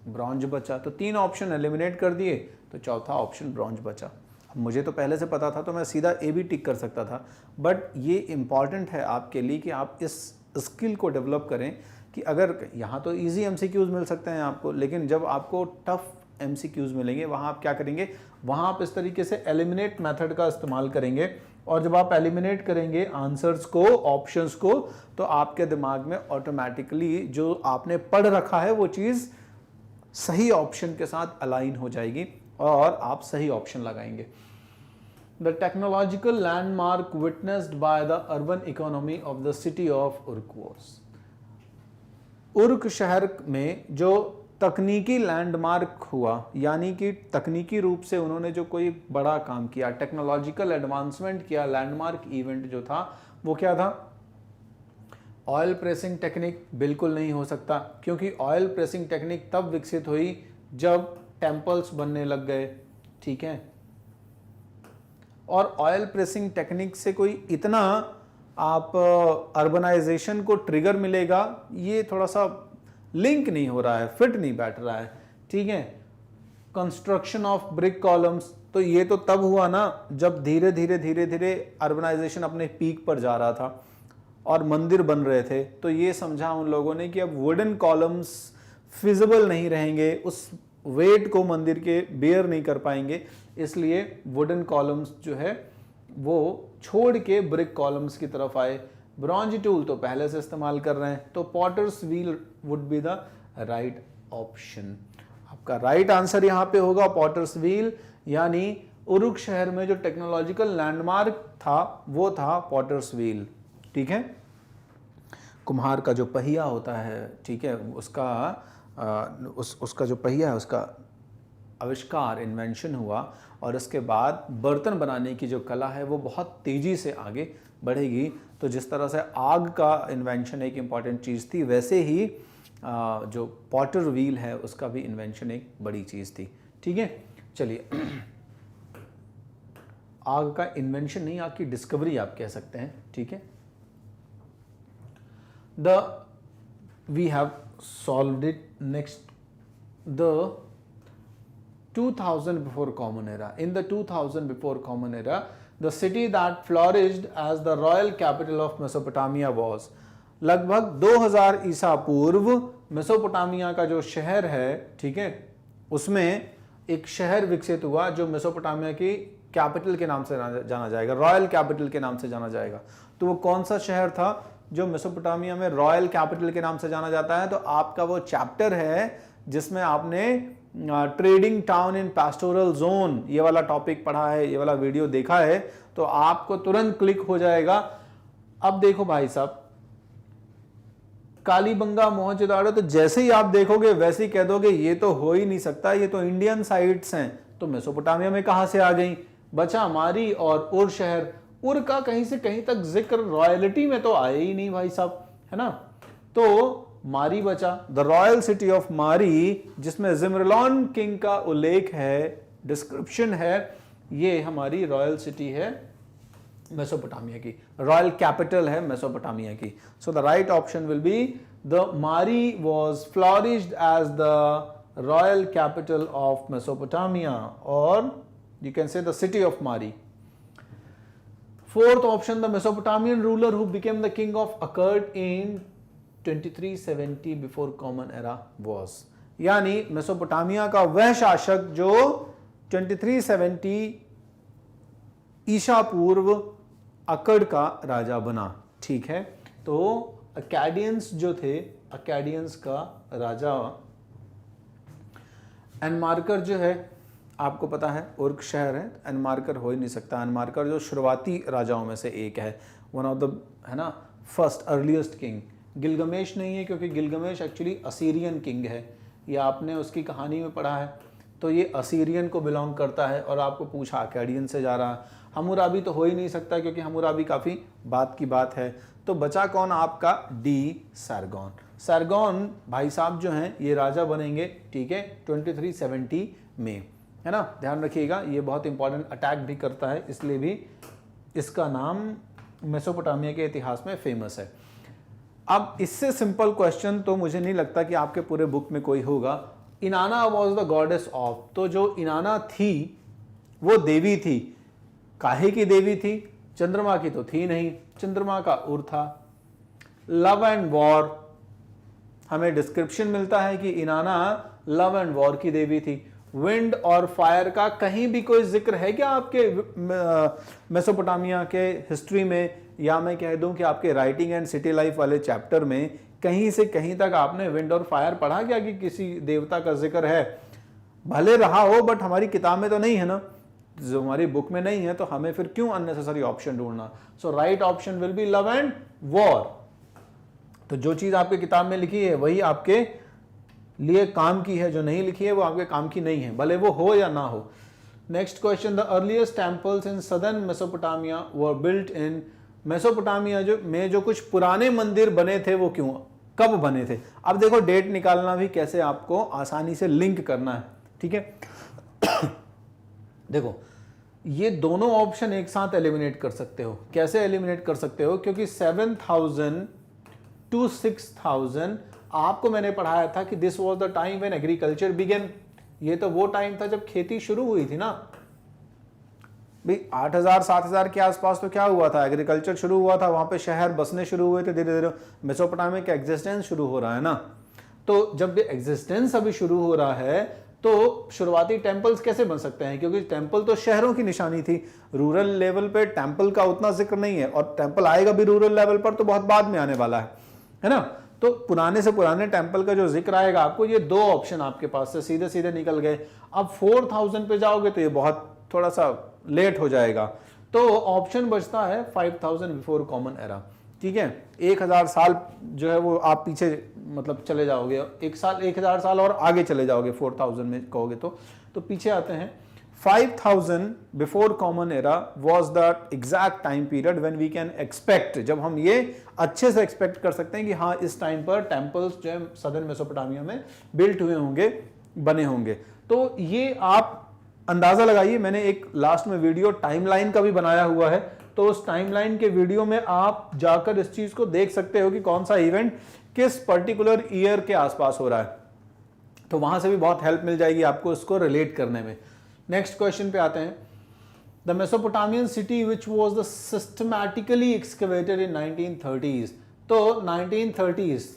ब्रॉन्ज बचा। तो 3 ऑप्शन एलिमिनेट कर दिए, तो चौथा ऑप्शन ब्रॉन्ज बचा। अब मुझे तो पहले से पता था तो मैं सीधा ए भी टिक कर सकता था, बट ये इंपॉर्टेंट है आपके लिए कि आप इस स्किल को डेवलप करें कि अगर यहाँ तो इजी एमसीक्यूज मिल सकते हैं आपको, लेकिन जब आपको टफ एमसीक्यूज मिलेंगे वहाँ आप क्या करेंगे, वहाँ आप इस तरीके से एलिमिनेट मेथड का इस्तेमाल करेंगे, और जब आप एलिमिनेट करेंगे आंसर्स को, ऑप्शंस को, तो आपके दिमाग में ऑटोमेटिकली जो आपने पढ़ रखा है वो चीज़ सही ऑप्शन के साथ अलाइन हो जाएगी और आप सही ऑप्शन लगाएंगे। The technological landmark witnessed by the urban economy of the city of Uruk was. Uruk शहर में जो तकनीकी लैंडमार्क हुआ, यानी कि तकनीकी रूप से उन्होंने जो कोई बड़ा काम किया, टेक्नोलॉजिकल एडवांसमेंट किया, लैंडमार्क इवेंट जो था वो क्या था, ऑयल प्रेसिंग टेक्निक। बिल्कुल नहीं हो सकता, क्योंकि ऑयल प्रेसिंग टेक्निक तब विकसित हुई जब टेम्पल्स बनने लग गए, ठीक है। और ऑयल प्रेसिंग टेक्निक से कोई इतना आप अर्बनाइजेशन को ट्रिगर मिलेगा, ये थोड़ा सा लिंक नहीं हो रहा है, फिट नहीं बैठ रहा है, ठीक है। कंस्ट्रक्शन ऑफ ब्रिक कॉलम्स, तो ये तो तब हुआ ना जब धीरे धीरे अर्बनाइजेशन अपने पीक पर जा रहा था और मंदिर बन रहे थे। तो ये समझा उन लोगों ने कि अब वुडन कॉलम्स फिजिबल नहीं रहेंगे, उस वेट को मंदिर के बेयर नहीं कर पाएंगे, इसलिए वुडन कॉलम्स जो है वो छोड़ के ब्रिक कॉलम्स की तरफ आए। ब्रॉन्ज टूल तो पहले से इस्तेमाल कर रहे हैं, तो potter's wheel would be the right option. आपका राइट आंसर यहां पे होगा पॉटर्स व्हील, यानी उरुक शहर में जो टेक्नोलॉजिकल लैंडमार्क था वो था पॉटर्स व्हील, ठीक है। कुम्हार का जो पहिया होता है, ठीक है, उसका जो पहिया है उसका आविष्कार, इन्वेंशन हुआ, और इसके बाद बर्तन बनाने की जो कला है वो बहुत तेज़ी से आगे बढ़ेगी। तो जिस तरह से आग का इन्वेंशन एक इम्पॉर्टेंट चीज़ थी, वैसे ही जो पॉटर व्हील है उसका भी इन्वेंशन एक बड़ी चीज़ थी, ठीक है। चलिए, आग का इन्वेंशन नहीं, आग की डिस्कवरी आप कह सकते हैं, ठीक है। We have solved it. Next, the 2000 before common era. In the 2000 before common era, the city that flourished as the royal capital of Mesopotamia was. लगभग 2000 ईसा पूर्व मेसोपोटामिया का जो शहर है, ठीक है, उसमें एक शहर विकसित हुआ जो मेसोपोटामिया की कैपिटल के नाम से जाना जाएगा, रॉयल कैपिटल के नाम से जाना जाएगा। तो वो कौन सा शहर था जो मेसोपोटामिया में रॉयल कैपिटल के नाम से जाना जाता है? तो आपका वो चैप्टर है जिसमें आपने trading town in pastoral zone ये वाला टॉपिक पढ़ा है, ये वाला वीडियो देखा है, तो आपको तुरंत क्लिक हो जाएगा। अब देखो भाई साहब, कालीबंगा, मोहनजोदड़ो, तो जैसे ही आप देखोगे वैसे ही कह दोगे ये तो हो ही नहीं सकता, ये तो इंडियन साइट्स हैं। तो मेसोपोटामिया में कहां से आ गई? बचा मारी और उर शहर। उर का कहीं से कहीं तक जिक्र रॉयलिटी में तो आया ही नहीं भाई साहब, है ना। तो मारी बचा, द रॉयल सिटी ऑफ मारी, जिसमें जिमरलॉन किंग का उल्लेख है, डिस्क्रिप्शन है, ये हमारी रॉयल सिटी है मेसोपोटामिया की, रॉयल कैपिटल है मेसोपोटामिया की। So the right option will be the Mari was flourished as the royal capital of Mesopotamia, और you can say the city of Mari. Fourth option, the Mesopotamian ruler who became the king of occurred in 2370 before common era was. यानी Mesopotamia का वह शासक जो 2370 ईसा पूर्व अकड़ का राजा बना, ठीक है। तो अकैडियंस जो थे, अकैडियंस का राजा एनमार्कर जो है, आपको पता है उर्क शहर है, अनमार्कर हो ही नहीं सकता। अनमार्कर जो शुरुआती राजाओं में से एक है, वन ऑफ द, है ना, फर्स्ट अर्लीस्ट किंग। गिलगमेश नहीं है क्योंकि गिलगमेश एक्चुअली असीरियन किंग है, ये आपने उसकी कहानी में पढ़ा है, तो ये असीरियन को बिलोंग करता है। और आपको पूछा अकैडियन से जा रहा, हम्मुराबी तो हो ही नहीं सकता क्योंकि हम्मुराबी काफ़ी बात की बात है। तो बचा कौन आपका, डी सारगोन। सारगोन भाई साहब जो हैं ये राजा बनेंगे, ठीक है, 2370 में, है ना, ध्यान रखिएगा। ये बहुत इंपॉर्टेंट अटैक भी करता है, इसलिए भी इसका नाम मेसोपोटामिया के इतिहास में फेमस है। अब इससे सिंपल क्वेश्चन तो मुझे नहीं लगता कि आपके पूरे बुक में कोई होगा। इनाना वॉज द गॉडेस ऑफ, तो जो इनाना थी वो देवी थी, काहे की देवी थी, चंद्रमा की तो थी नहीं, चंद्रमा का उर था। लव एंड वॉर, हमें डिस्क्रिप्शन मिलता है कि इनाना लव एंड वॉर की देवी थी। विंड और फायर का कहीं भी कोई जिक्र है क्या आपके मेसोपोटामिया के हिस्ट्री में, या मैं कह दूं कि आपके राइटिंग एंड सिटी लाइफ वाले चैप्टर में कहीं से कहीं तक आपने विंड और फायर पढ़ा क्या कि किसी देवता का जिक्र है? भले रहा हो बट हमारी किताब में तो नहीं है ना, जो हमारी बुक में नहीं है, तो हमें फिर क्यों अननेसेसरी ऑप्शन ढूंढना। So right option will be love and war. तो जो चीज आपकी किताब में लिखी है वही आपके लिए काम की है, जो नहीं लिखी है वो आपके काम की नहीं है, भले वो हो या ना हो। Next question, the earliest temples in southern Mesopotamia were built in, Mesopotamia जो में जो कुछ पुराने मंदिर बने थे वो क्यों, कब बने थे? अब देखो डेट निकालना भी कैसे आपको आसानी से लिंक करना है, ठीक है। देखो ये दोनों ऑप्शन एक साथ एलिमिनेट कर सकते हो। कैसे एलिमिनेट कर सकते हो? क्योंकि 7000 to 6000 आपको मैंने पढ़ाया था कि this was the time when agriculture began. ये तो वो टाइम था जब खेती शुरू हुई थी ना भाई। 8000 7000 के आसपास तो क्या हुआ था, एग्रीकल्चर शुरू हुआ था, वहां पे शहर बसने शुरू हुए थे, धीरे धीरे मेसोपोटामिया का एग्जिस्टेंस शुरू हो रहा है ना। तो जब एग्जिस्टेंस अभी शुरू हो रहा है तो शुरुआती टेंपल्स कैसे बन सकते हैं? क्योंकि टेंपल तो शहरों की निशानी थी, रूरल लेवल पे टेंपल का उतना जिक्र नहीं है, और टेंपल आएगा भी रूरल लेवल पर तो बहुत बाद में आने वाला है ना। तो पुराने से पुराने टेंपल का जो जिक्र आएगा आपको, ये दो ऑप्शन आपके पास से सीधे सीधे निकल गए। अब 4000 पे जाओगे तो ये बहुत थोड़ा सा लेट हो जाएगा, तो ऑप्शन बचता है 5000 बिफोर कॉमन एरा, ठीक है। 1000 साल जो है वो आप पीछे मतलब चले जाओगे, 1000 साल और आगे चले जाओगे 4000 में कहोगे तो पीछे आते हैं। 5000 before common era was the exact time period when we can expect, जब हम ये अच्छे से एक्सपेक्ट कर सकते हैं कि हाँ इस टाइम पर टेंपल्स जो है सदर्न मेसोपोटामिया में बिल्ट हुए होंगे, बने होंगे। तो ये आप अंदाजा लगाइए, मैंने एक लास्ट में वीडियो टाइमलाइन का भी बनाया हुआ है, तो उस टाइमलाइन के वीडियो में आप जाकर इस चीज को देख सकते हो कि कौन सा इवेंट किस पर्टिकुलर ईयर के आसपास हो रहा है, तो वहां से भी बहुत हेल्प मिल जाएगी आपको इसको रिलेट करने में। नेक्स्ट क्वेश्चन पे आते हैं, the Mesopotamian city which was the systematically excavated in 1930s। तो 1930s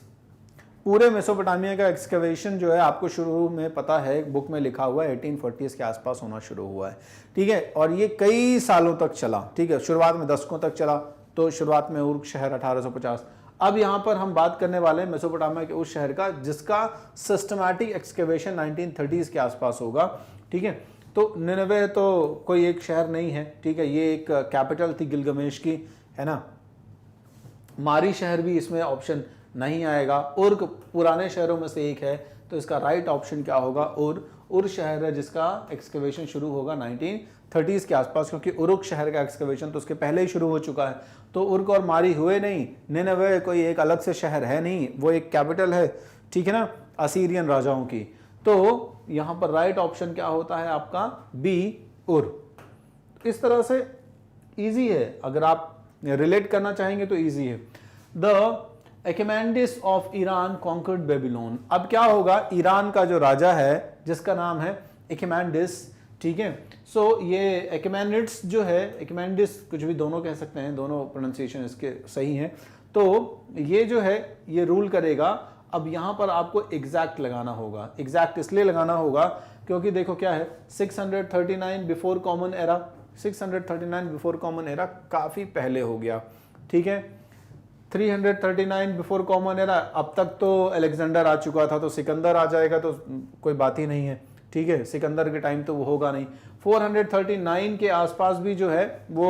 पूरे मेसोपोटामिया का एक्सकवेशन जो है आपको शुरू में पता है, बुक में लिखा हुआ है 1840s के आसपास होना शुरू हुआ है, ठीक है। और ये कई सालों तक चला, ठीक है, शुरुआत में दशकों तक चला। तो शुरुआत में उर्क शहर 1850। अब यहाँ पर हम बात करने वाले हैं मेसोपोटामिया के उस शहर का जिसका सिस्टमैटिक एक्सकवेशन 1930s के आसपास होगा, ठीक है। तो निनवे तो कोई एक शहर नहीं है, ठीक है, ये एक कैपिटल थी गिलगमेश की, है ना। मारी शहर भी इसमें ऑप्शन नहीं आएगा। उर्क पुराने शहरों में से एक है, तो इसका राइट ऑप्शन क्या होगा? उर शहर है जिसका एक्सकवेशन शुरू होगा 1930s के आसपास, क्योंकि उरुक शहर का एक्सकवेशन तो उसके पहले ही शुरू हो चुका है। तो उर्क और मारी हुए नहीं, निनवे कोई एक अलग से शहर है नहीं, वो एक कैपिटल है, ठीक है ना, असीरियन राजाओं की। तो यहां पर राइट ऑप्शन क्या होता है आपका? बी, उर। इस तरह से इजी है, अगर आप रिलेट करना चाहेंगे तो इजी है। The Achaemenids of Iran conquered Babylon. अब क्या होगा, ईरान का जो राजा है जिसका नाम है एकेमेंडिस, ठीक है। सो ये एकेमेनिड्स जो है, एकेमेंडिस कुछ भी दोनों कह सकते हैं, दोनों प्रोनाउंसिएशन इसके सही हैं। तो ये जो है ये रूल करेगा। अब यहां पर आपको एग्जैक्ट लगाना होगा। एग्जैक्ट इसलिए लगाना होगा क्योंकि देखो क्या है, 639 before common era, 639 before common era काफी पहले हो गया, ठीक है। 339 बिफोर कॉमन एरा, अब तक तो अलेक्जेंडर आ चुका था, तो सिकंदर आ जाएगा तो कोई बात ही नहीं है, ठीक है, सिकंदर के टाइम तो वो होगा नहीं। 439 के आसपास भी जो है वो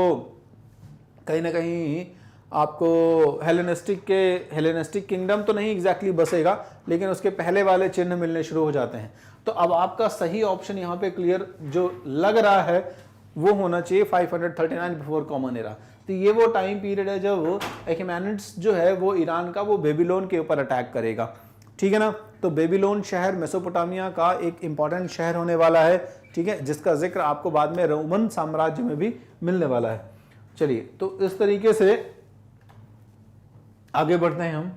कहीं ना कहीं आपको हेलेनिस्टिक किंगडम तो नहीं एग्जैक्टली बसेगा, लेकिन उसके पहले वाले चिन्ह मिलने शुरू हो जाते हैं। तो अब आपका सही ऑप्शन यहाँ पे क्लियर जो लग रहा है वो होना चाहिए 539 बिफोर कॉमन एरा। तो ये वो टाइम पीरियड है जब अखेमेनिड्स जो है वो ईरान का वो बेबीलोन के ऊपर अटैक करेगा, ठीक है ना। तो बेबीलोन शहर मेसोपोटामिया का एक इंपॉर्टेंट शहर होने वाला है, ठीक है, जिसका जिक्र आपको बाद में रोमन साम्राज्य में भी मिलने वाला है। चलिए, तो इस तरीके से आगे बढ़ते हैं हम।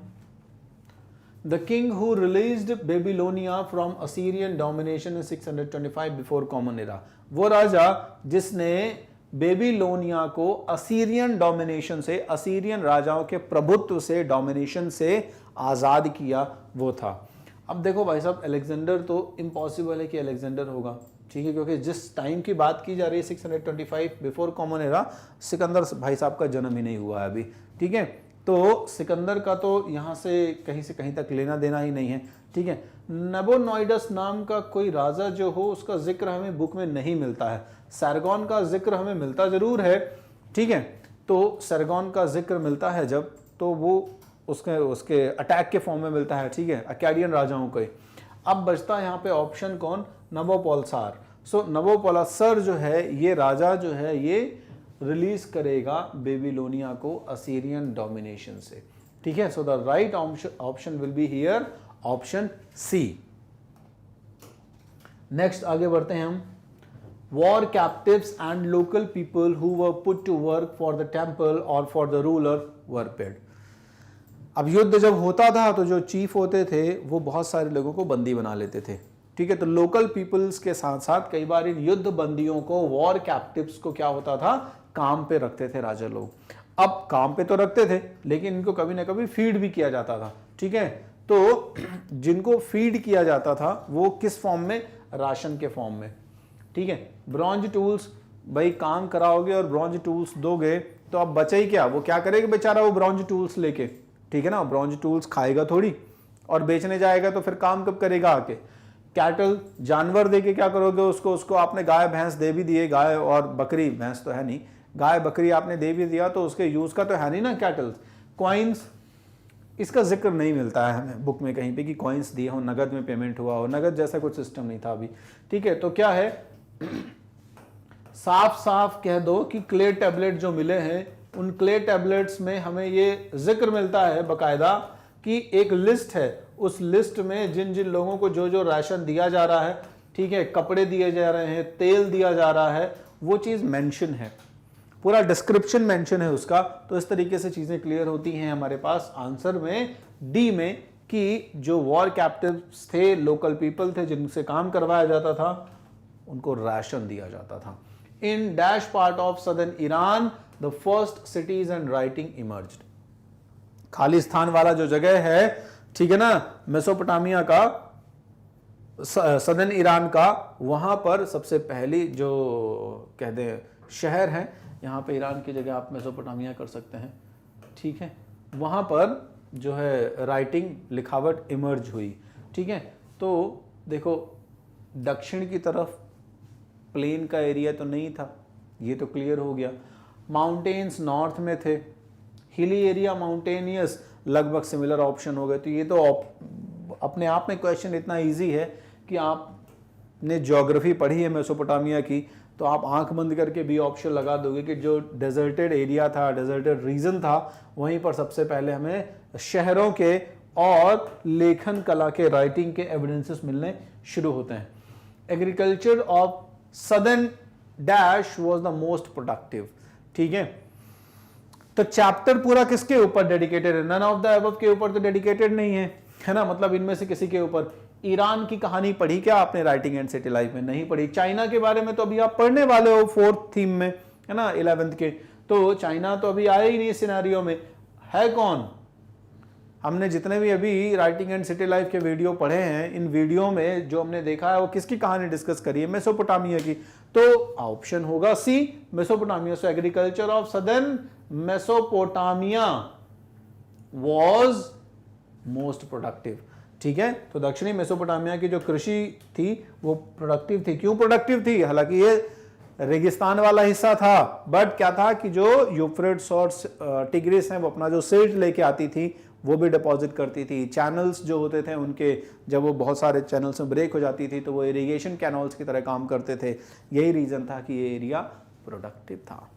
The king who released Babylonia from Assyrian domination in 625 before common era, वो राजा जिसने बेबीलोनिया को असीरियन डोमिनेशन से, असीरियन राजाओं के प्रभुत्व से, डोमिनेशन से आजाद किया, वो था। अब देखो भाई साहब, अलेक्जेंडर तो इम्पॉसिबल है कि अलेक्जेंडर होगा, ठीक है, क्योंकि जिस टाइम की बात की जा रही है 625 बिफोर कॉमन एरा, सिकंदर भाई साहब का जन्म ही नहीं हुआ है अभी, ठीक है। तो सिकंदर का तो यहाँ से कहीं तक लेना देना ही नहीं है, ठीक है। नबोनॉइडस नाम का कोई राजा जो हो उसका जिक्र हमें बुक में नहीं मिलता है। सैरगॉन का जिक्र हमें मिलता जरूर है, ठीक है। तो सैरगॉन का जिक्र मिलता है जब, तो वो उसके अटैक के फॉर्म में मिलता है, ठीक है, अकैडियन राजाओं के। अब बचता है यहाँ पे ऑप्शन कौन, नबोपोलसार। सो नबोपोलसर जो है ये राजा जो है ये रिलीज करेगा बेबीलोनिया को असीरियन डोमिनेशन से, ठीक है। So the right option will be here option C. Next आगे बढ़ते हैं हम। War captives and local people who were put to work for the temple और for the ruler were paid. अब युद्ध जब होता था तो जो चीफ होते थे वो बहुत सारे लोगों को बंदी बना लेते थे, ठीक है। तो लोकल पीपल्स के साथ साथ कई बार इन युद्ध बंदियों को, वॉर कैप्टिव्स को क्या होता था, काम पे रखते थे राजा लोग। अब काम पे तो रखते थे लेकिन इनको कभी ना कभी फीड भी किया जाता था, ठीक है। तो जिनको फीड किया जाता था वो किस फॉर्म में, राशन के फॉर्म में, ठीक है। ब्रॉन्ज टूल्स, भाई काम कराओगे और ब्रॉन्ज टूल्स दोगे तो अब बचा ही क्या, वो क्या करेगा बेचारा वो ब्रॉन्ज टूल्स लेके, ठीक है ना। ब्रॉन्ज टूल्स खाएगा थोड़ी और बेचने जाएगा तो फिर काम कब करेगा आके। कैटल, जानवर दे के क्या करोगे उसको आपने गाय भैंस दे भी दिए, गाय और बकरी, भैंस तो है नहीं, गाय बकरी आपने दे भी दिया तो उसके यूज का तो है नहीं ना कैटल। कॉइन्स, इसका जिक्र नहीं मिलता है हमें बुक में कहीं पे कि कॉइन्स दिए हो, नगद में पेमेंट हुआ हो, नगद जैसा कुछ सिस्टम नहीं था अभी, ठीक है। तो क्या है, साफ साफ कह दो कि क्ले टैबलेट जो मिले हैं उन क्ले टैबलेट्स में हमें ये जिक्र मिलता है बकायदा कि एक लिस्ट है, उस लिस्ट में जिन जिन लोगों को जो जो राशन दिया जा रहा है, ठीक है, कपड़े दिए जा रहे हैं, तेल दिया जा रहा है, वो चीज मेंशन है, पूरा डिस्क्रिप्शन मेंशन है उसका। तो इस तरीके से चीजें क्लियर होती हैं हमारे पास आंसर में डी में कि जो वॉर कैप्टिव्स थे, लोकल पीपल थे जिनसे काम करवाया जाता था, उनको राशन दिया जाता था। In dash part of southern Iran the first cities and writing emerged. Khalistan वाला जो जगह है, ठीक है ना, मेसोपोटामिया का, सदर्न ईरान का, वहां पर सबसे पहली जो कहते हैं शहर है, यहाँ पे ईरान की जगह आप मेसोपोटामिया कर सकते हैं, ठीक है। वहां पर जो है राइटिंग, लिखावट इमर्ज हुई, ठीक है। तो देखो दक्षिण की तरफ प्लेन का एरिया तो नहीं था, ये तो क्लियर हो गया। माउंटेन्स नॉर्थ में थे, हिली एरिया, माउंटेनियस, लगभग सिमिलर ऑप्शन हो गए। तो ये तो अपने आप में क्वेश्चन इतना इजी है कि आपने ज्योग्राफी पढ़ी है मेसोपोटामिया की तो आप आंख बंद करके भी ऑप्शन लगा दोगे कि जो डेजर्टेड एरिया था, डेजर्टेड रीजन था, वहीं पर सबसे पहले हमें शहरों के और लेखन कला के, राइटिंग के एविडेंसेस मिलने शुरू होते हैं। Agriculture of southern dash was the most productive, ठीक है। तो चैप्टर पूरा किसके ऊपर डेडिकेटेड है, नन ऑफ द अबव के ऊपर तो डेडिकेटेड नहीं है ना, मतलब इनमें से किसी के ऊपर। ईरान की कहानी पढ़ी क्या आपने राइटिंग एंड सिटी लाइफ में, नहीं पढ़ी। चाइना के बारे में तो अभी आप पढ़ने वाले हो 4th थीम में, है ना, 11th के, तो चाइना तो अभी आया ही नहीं सिनेरियो में, है कौन। हमने जितने भी अभी राइटिंग एंड सिटी लाइफ के वीडियो पढ़े हैं, इन वीडियो में जो हमने देखा है वो किसकी कहानी डिस्कस करी है, मेसोपोटामिया की। तो ऑप्शन होगा C, Mesopotamia. So agriculture of southern Mesopotamia was most productive. ठीक है। तो दक्षिणी मेसोपोटामिया की जो कृषि थी वो प्रोडक्टिव थी। क्यों प्रोडक्टिव थी? हालांकि ये रेगिस्तान वाला हिस्सा था, बट क्या था कि जो यूफ्रेट्स और टिग्रिस हैं वो अपना जो सिल्ट लेके आती थी वो भी डिपॉजिट करती थी। चैनल्स जो होते थे उनके, जब वो बहुत सारे चैनल्स में ब्रेक हो जाती थी तो वो इरिगेशन कैनल्स की तरह काम करते थे। यही रीजन था कि ये एरिया प्रोडक्टिव था।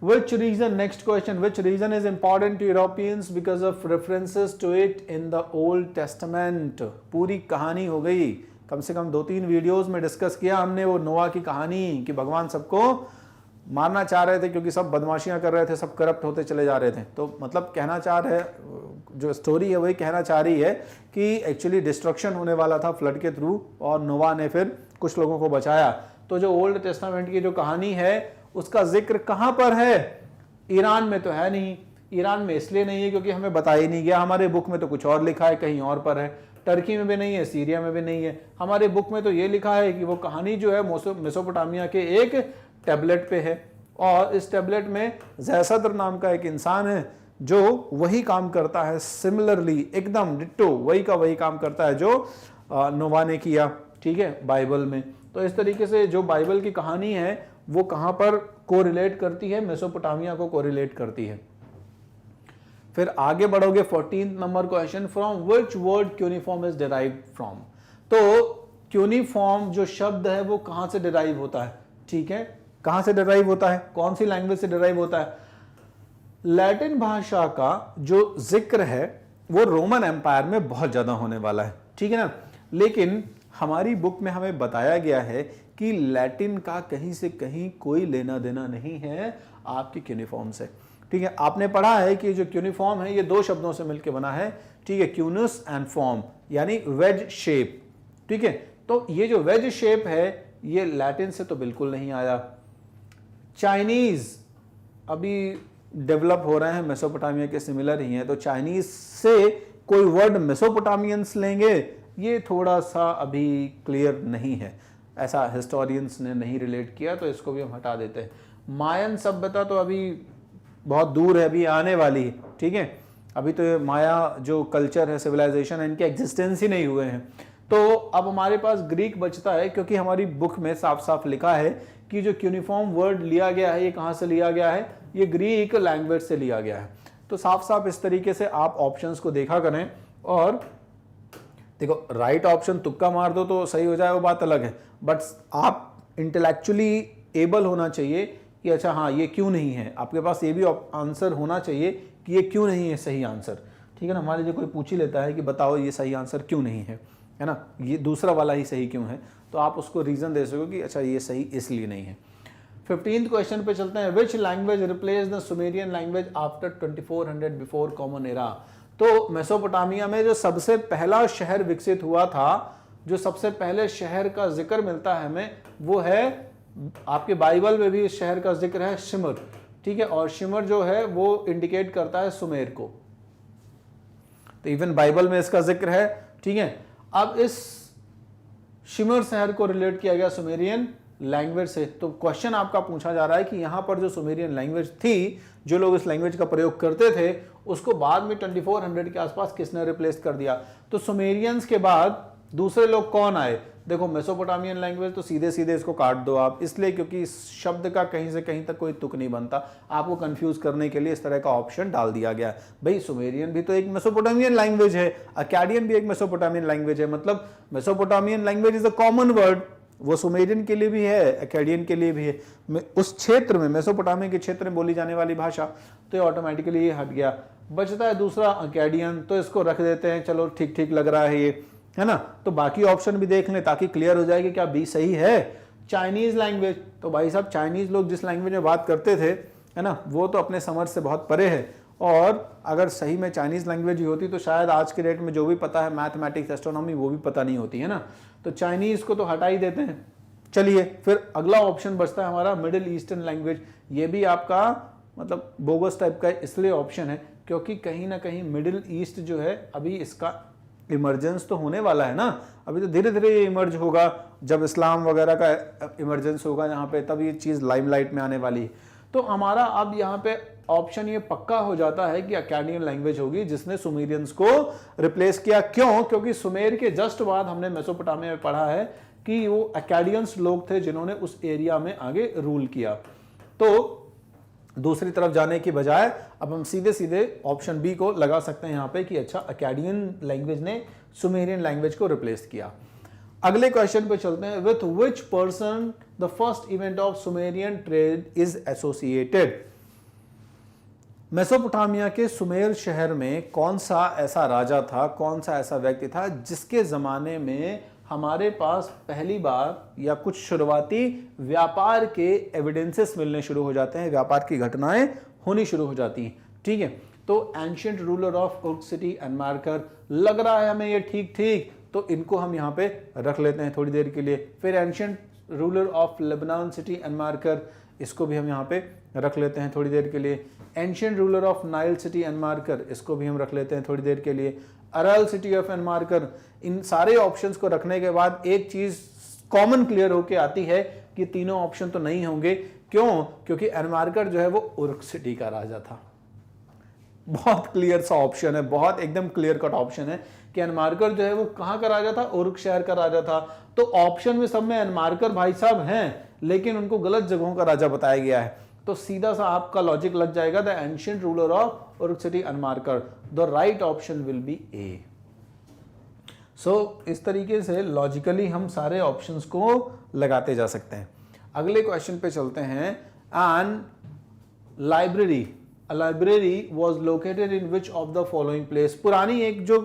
Which region, next question, which region is important to Europeans because of references to it in the Old Testament? पूरी कहानी हो गई, कम से कम 2-3 वीडियोस में डिस्कस किया हमने वो नोआ की कहानी कि भगवान सबको मारना चाह रहे थे क्योंकि सब बदमाशियां कर रहे थे, सब करप्ट होते चले जा रहे थे। तो मतलब कहना चाह रहे, जो स्टोरी है वही कहना चाह रही है कि एक्चुअली डिस्ट्रक्शन होने वाला था फ्लड के थ्रू और नोआ ने फिर कुछ लोगों को बचाया। तो जो ओल्ड टेस्टामेंट की जो कहानी है उसका जिक्र कहां पर है? ईरान में तो है नहीं। ईरान में इसलिए नहीं है क्योंकि हमें बताया ही नहीं गया, हमारे बुक में तो कुछ और लिखा है, कहीं और पर है। टर्की में भी नहीं है, सीरिया में भी नहीं है। हमारे बुक में तो ये लिखा है कि वो कहानी जो है मेसोपोटामिया के एक टैबलेट पे है, और इस टैबलेट में ज़ैसद्र नाम का एक इंसान है जो वही काम करता है, सिमिलरली एकदम डिट्टो वही का वही काम करता है जो नोवा ने किया, ठीक है, बाइबल में। तो इस तरीके से जो बाइबल की कहानी है वो कहां पर कोरिलेट करती है? मेसोपोटामिया को कोरिलेट करती है। फिर आगे बढ़ोगे 14th number question, from which word cuneiform is derived from. तो क्यूनिफॉर्म जो शब्द है वो कहां से डिराइव होता है? ठीक है, कहां से डिराइव होता है? कौन सी लैंग्वेज से डिराइव होता है? लैटिन भाषा का जो जिक्र है वो रोमन एम्पायर में बहुत ज्यादा होने वाला है, ठीक है ना। लेकिन हमारी बुक में हमें बताया गया है कि लैटिन का कहीं से कहीं कोई लेना देना नहीं है आपके क्यूनिफॉर्म से, ठीक है। आपने पढ़ा है कि जो क्यूनिफॉर्म है ये 2 शब्दों से मिलकर बना है, ठीक है, क्यूनस एंड फॉर्म, यानी वेज शेप, ठीक है। तो ये जो वेज शेप है ये लैटिन से तो बिल्कुल नहीं आया। चाइनीज अभी डेवलप हो रहे हैं, मेसोपोटामिया के सिमिलर ही हैं, तो चाइनीज से कोई वर्ड मेसोपोटामियंस लेंगे ये थोड़ा सा अभी क्लियर नहीं है, ऐसा हिस्टोरियंस ने नहीं रिलेट किया, तो इसको भी हम हटा देते हैं। मायन सभ्यता तो अभी बहुत दूर है, अभी आने वाली है, ठीक है। अभी तो माया जो कल्चर है, सिविलाइजेशन है, इनके एग्जिस्टेंस ही नहीं हुए हैं। तो अब हमारे पास ग्रीक बचता है, क्योंकि हमारी बुक में साफ साफ लिखा है कि जो क्यूनिफॉर्म वर्ड लिया गया है ये कहाँ से लिया गया है? ये ग्रीक लैंग्वेज से लिया गया है। तो साफ साफ इस तरीके से आप ऑप्शंस को देखा करें, और देखो राइट ऑप्शन तुक्का मार दो तो सही हो जाए वो बात अलग है, बट आप इंटेलेक्चुअली एबल होना चाहिए कि अच्छा हाँ ये क्यों नहीं है, आपके पास ये भी आंसर होना चाहिए कि ये क्यों नहीं है सही आंसर, ठीक है ना। मान लीजिए कोई पूछ ही लेता है कि बताओ ये सही आंसर क्यों नहीं है ना, ये दूसरा वाला ही सही क्यों है, तो आप उसको रीजन दे सको कि अच्छा ये सही इसलिए नहीं है। 15th क्वेश्चन पे चलते हैं, which language replace the Sumerian language after 2400 before common era. तो मेसोपोटामिया में जो सबसे पहला शहर विकसित हुआ था, जो सबसे पहले शहर का जिक्र मिलता है हमें, वो है आपके बाइबल में भी इस शहर का जिक्र है, शिमर, ठीक है। और शिमर जो है वो इंडिकेट करता है सुमेर को, तो इवन बाइबल में इसका जिक्र है, ठीक है। अब इस शिमर शहर को रिलेट किया गया सुमेरियन लैंग्वेज से। तो क्वेश्चन आपका पूछा जा रहा है कि यहां पर जो सुमेरियन लैंग्वेज थी, जो लोग इस लैंग्वेज का प्रयोग करते थे, उसको बाद में 2400 के आसपास किसने रिप्लेस कर दिया। तो सुमेरियंस के बाद दूसरे लोग कौन आए? देखो मेसोपोटामियन लैंग्वेज तो सीधे सीधे इसको काट दो आप, इसलिए क्योंकि इस शब्द का कहीं से कहीं तक कोई तुक नहीं बनता, आपको कंफ्यूज करने के लिए इस तरह का ऑप्शन डाल दिया गया। भाई सुमेरियन भी तो एक मेसोपोटामियन लैंग्वेज है, अकाडियन भी एक मेसोपोटामियन लैंग्वेज है, मतलब Mesopotamian language is a common word, वो सुमेरियन के लिए भी है, अकाडियन के लिए भी है, उस क्षेत्र में मेसोपोटामिया के क्षेत्र में बोली जाने वाली भाषा, तो ये ऑटोमेटिकली ये हट गया। बचता है दूसरा अकाडियन, तो इसको रख देते हैं, चलो ठीक ठीक लग रहा है ये, है ना। तो बाकी ऑप्शन भी देख लें ताकि क्लियर हो जाए कि क्या बी सही है। चाइनीज लैंग्वेज, तो भाई साहब चाइनीज लोग जिस लैंग्वेज में बात करते थे, है ना, वो तो अपने समझ से बहुत परे है, और अगर सही में चाइनीज लैंग्वेज ही होती तो शायद आज के डेट में जो भी पता है मैथमेटिक्स, एस्ट्रोनॉमी, वो भी पता नहीं होती है ना। तो चाइनीज को तो हटा ही देते हैं। चलिए फिर अगला ऑप्शन बचता है हमारा मिडिल ईस्टर्न लैंग्वेज। ये भी आपका मतलब बोगस टाइप का इसलिए ऑप्शन है क्योंकि कहीं ना कहीं मिडिल ईस्ट जो है अभी इसका इमरजेंस तो होने वाला है ना, अभी तो धीरे धीरे ये इमर्ज होगा, जब इस्लाम वगैरह का इमरजेंस होगा यहाँ पे, तब ये चीज़ लाइमलाइट में आने वाली है। तो हमारा अब यहाँ पे ऑप्शन ये पक्का हो जाता है कि अकाडियन लैंग्वेज होगी जिसने सुमेरियंस को रिप्लेस किया। क्यों? क्योंकि सुमेर के जस्ट बाद हमने मेसोपोटामिया में पढ़ा है कि वो अकाडियंस लोग थे जिन्होंने उस एरिया में आगे रूल किया। तो दूसरी तरफ जाने की बजाय अब हम सीधे सीधे ऑप्शन बी को लगा सकते हैं यहां पे कि अच्छा, अकाडियन लैंग्वेज ने सुमेरियन लैंग्वेज को रिप्लेस किया। अगले क्वेश्चन पे चलते हैं। With which person the first event of Sumerian trade is associated. Mesopotamia के सुमेर शहर में कौन सा ऐसा राजा था, कौन सा ऐसा व्यक्ति था जिसके जमाने में हमारे पास पहली बार या कुछ शुरुआती व्यापार के एविडेंसेस मिलने शुरू हो जाते हैं, व्यापार की घटनाएं होनी शुरू हो जाती हैं। ठीक है, तो ancient ruler of Uruk city Enmerkar, लग रहा है हमें ये ठीक ठीक, तो इनको हम यहाँ पे रख लेते हैं थोड़ी देर के लिए। फिर ancient ruler of Lebanon city and marker, इसको भी हम यहाँ पे रख लेते हैं थोड़ी देर के लिए। Ancient ruler of Nile city and marker, इसको भी हम रख लेते हैं थोड़ी देर के लिए। Aral city of Enmerkar, इन सारे ऑप्शंस को रखने के बाद एक चीज कॉमन क्लियर होके आती है कि तीनों ऑप्शन तो नहीं होंगे। क्यों? क्योंकि एनमार्कर जो है वो उर्क सिटी का राजा था। बहुत क्लियर सा ऑप्शन है, बहुत एकदम क्लियर कट ऑप्शन है कि एनमार्कर जो है वो कहां का राजा था? उर्क शहर का राजा था। तो ऑप्शन में सब में एनमार्कर भाई साहब हैं, लेकिन उनको गलत जगहों का राजा बताया गया है। तो सीधा सा आपका लॉजिक लग जाएगा, the ancient ruler of Uruk city Enmerkar, the right option will be A. So इस तरीके से लॉजिकली हम सारे ऑप्शंस को लगाते जा सकते हैं। अगले क्वेश्चन पे चलते हैं। An library, a library was located in which of the following place. पुरानी एक जो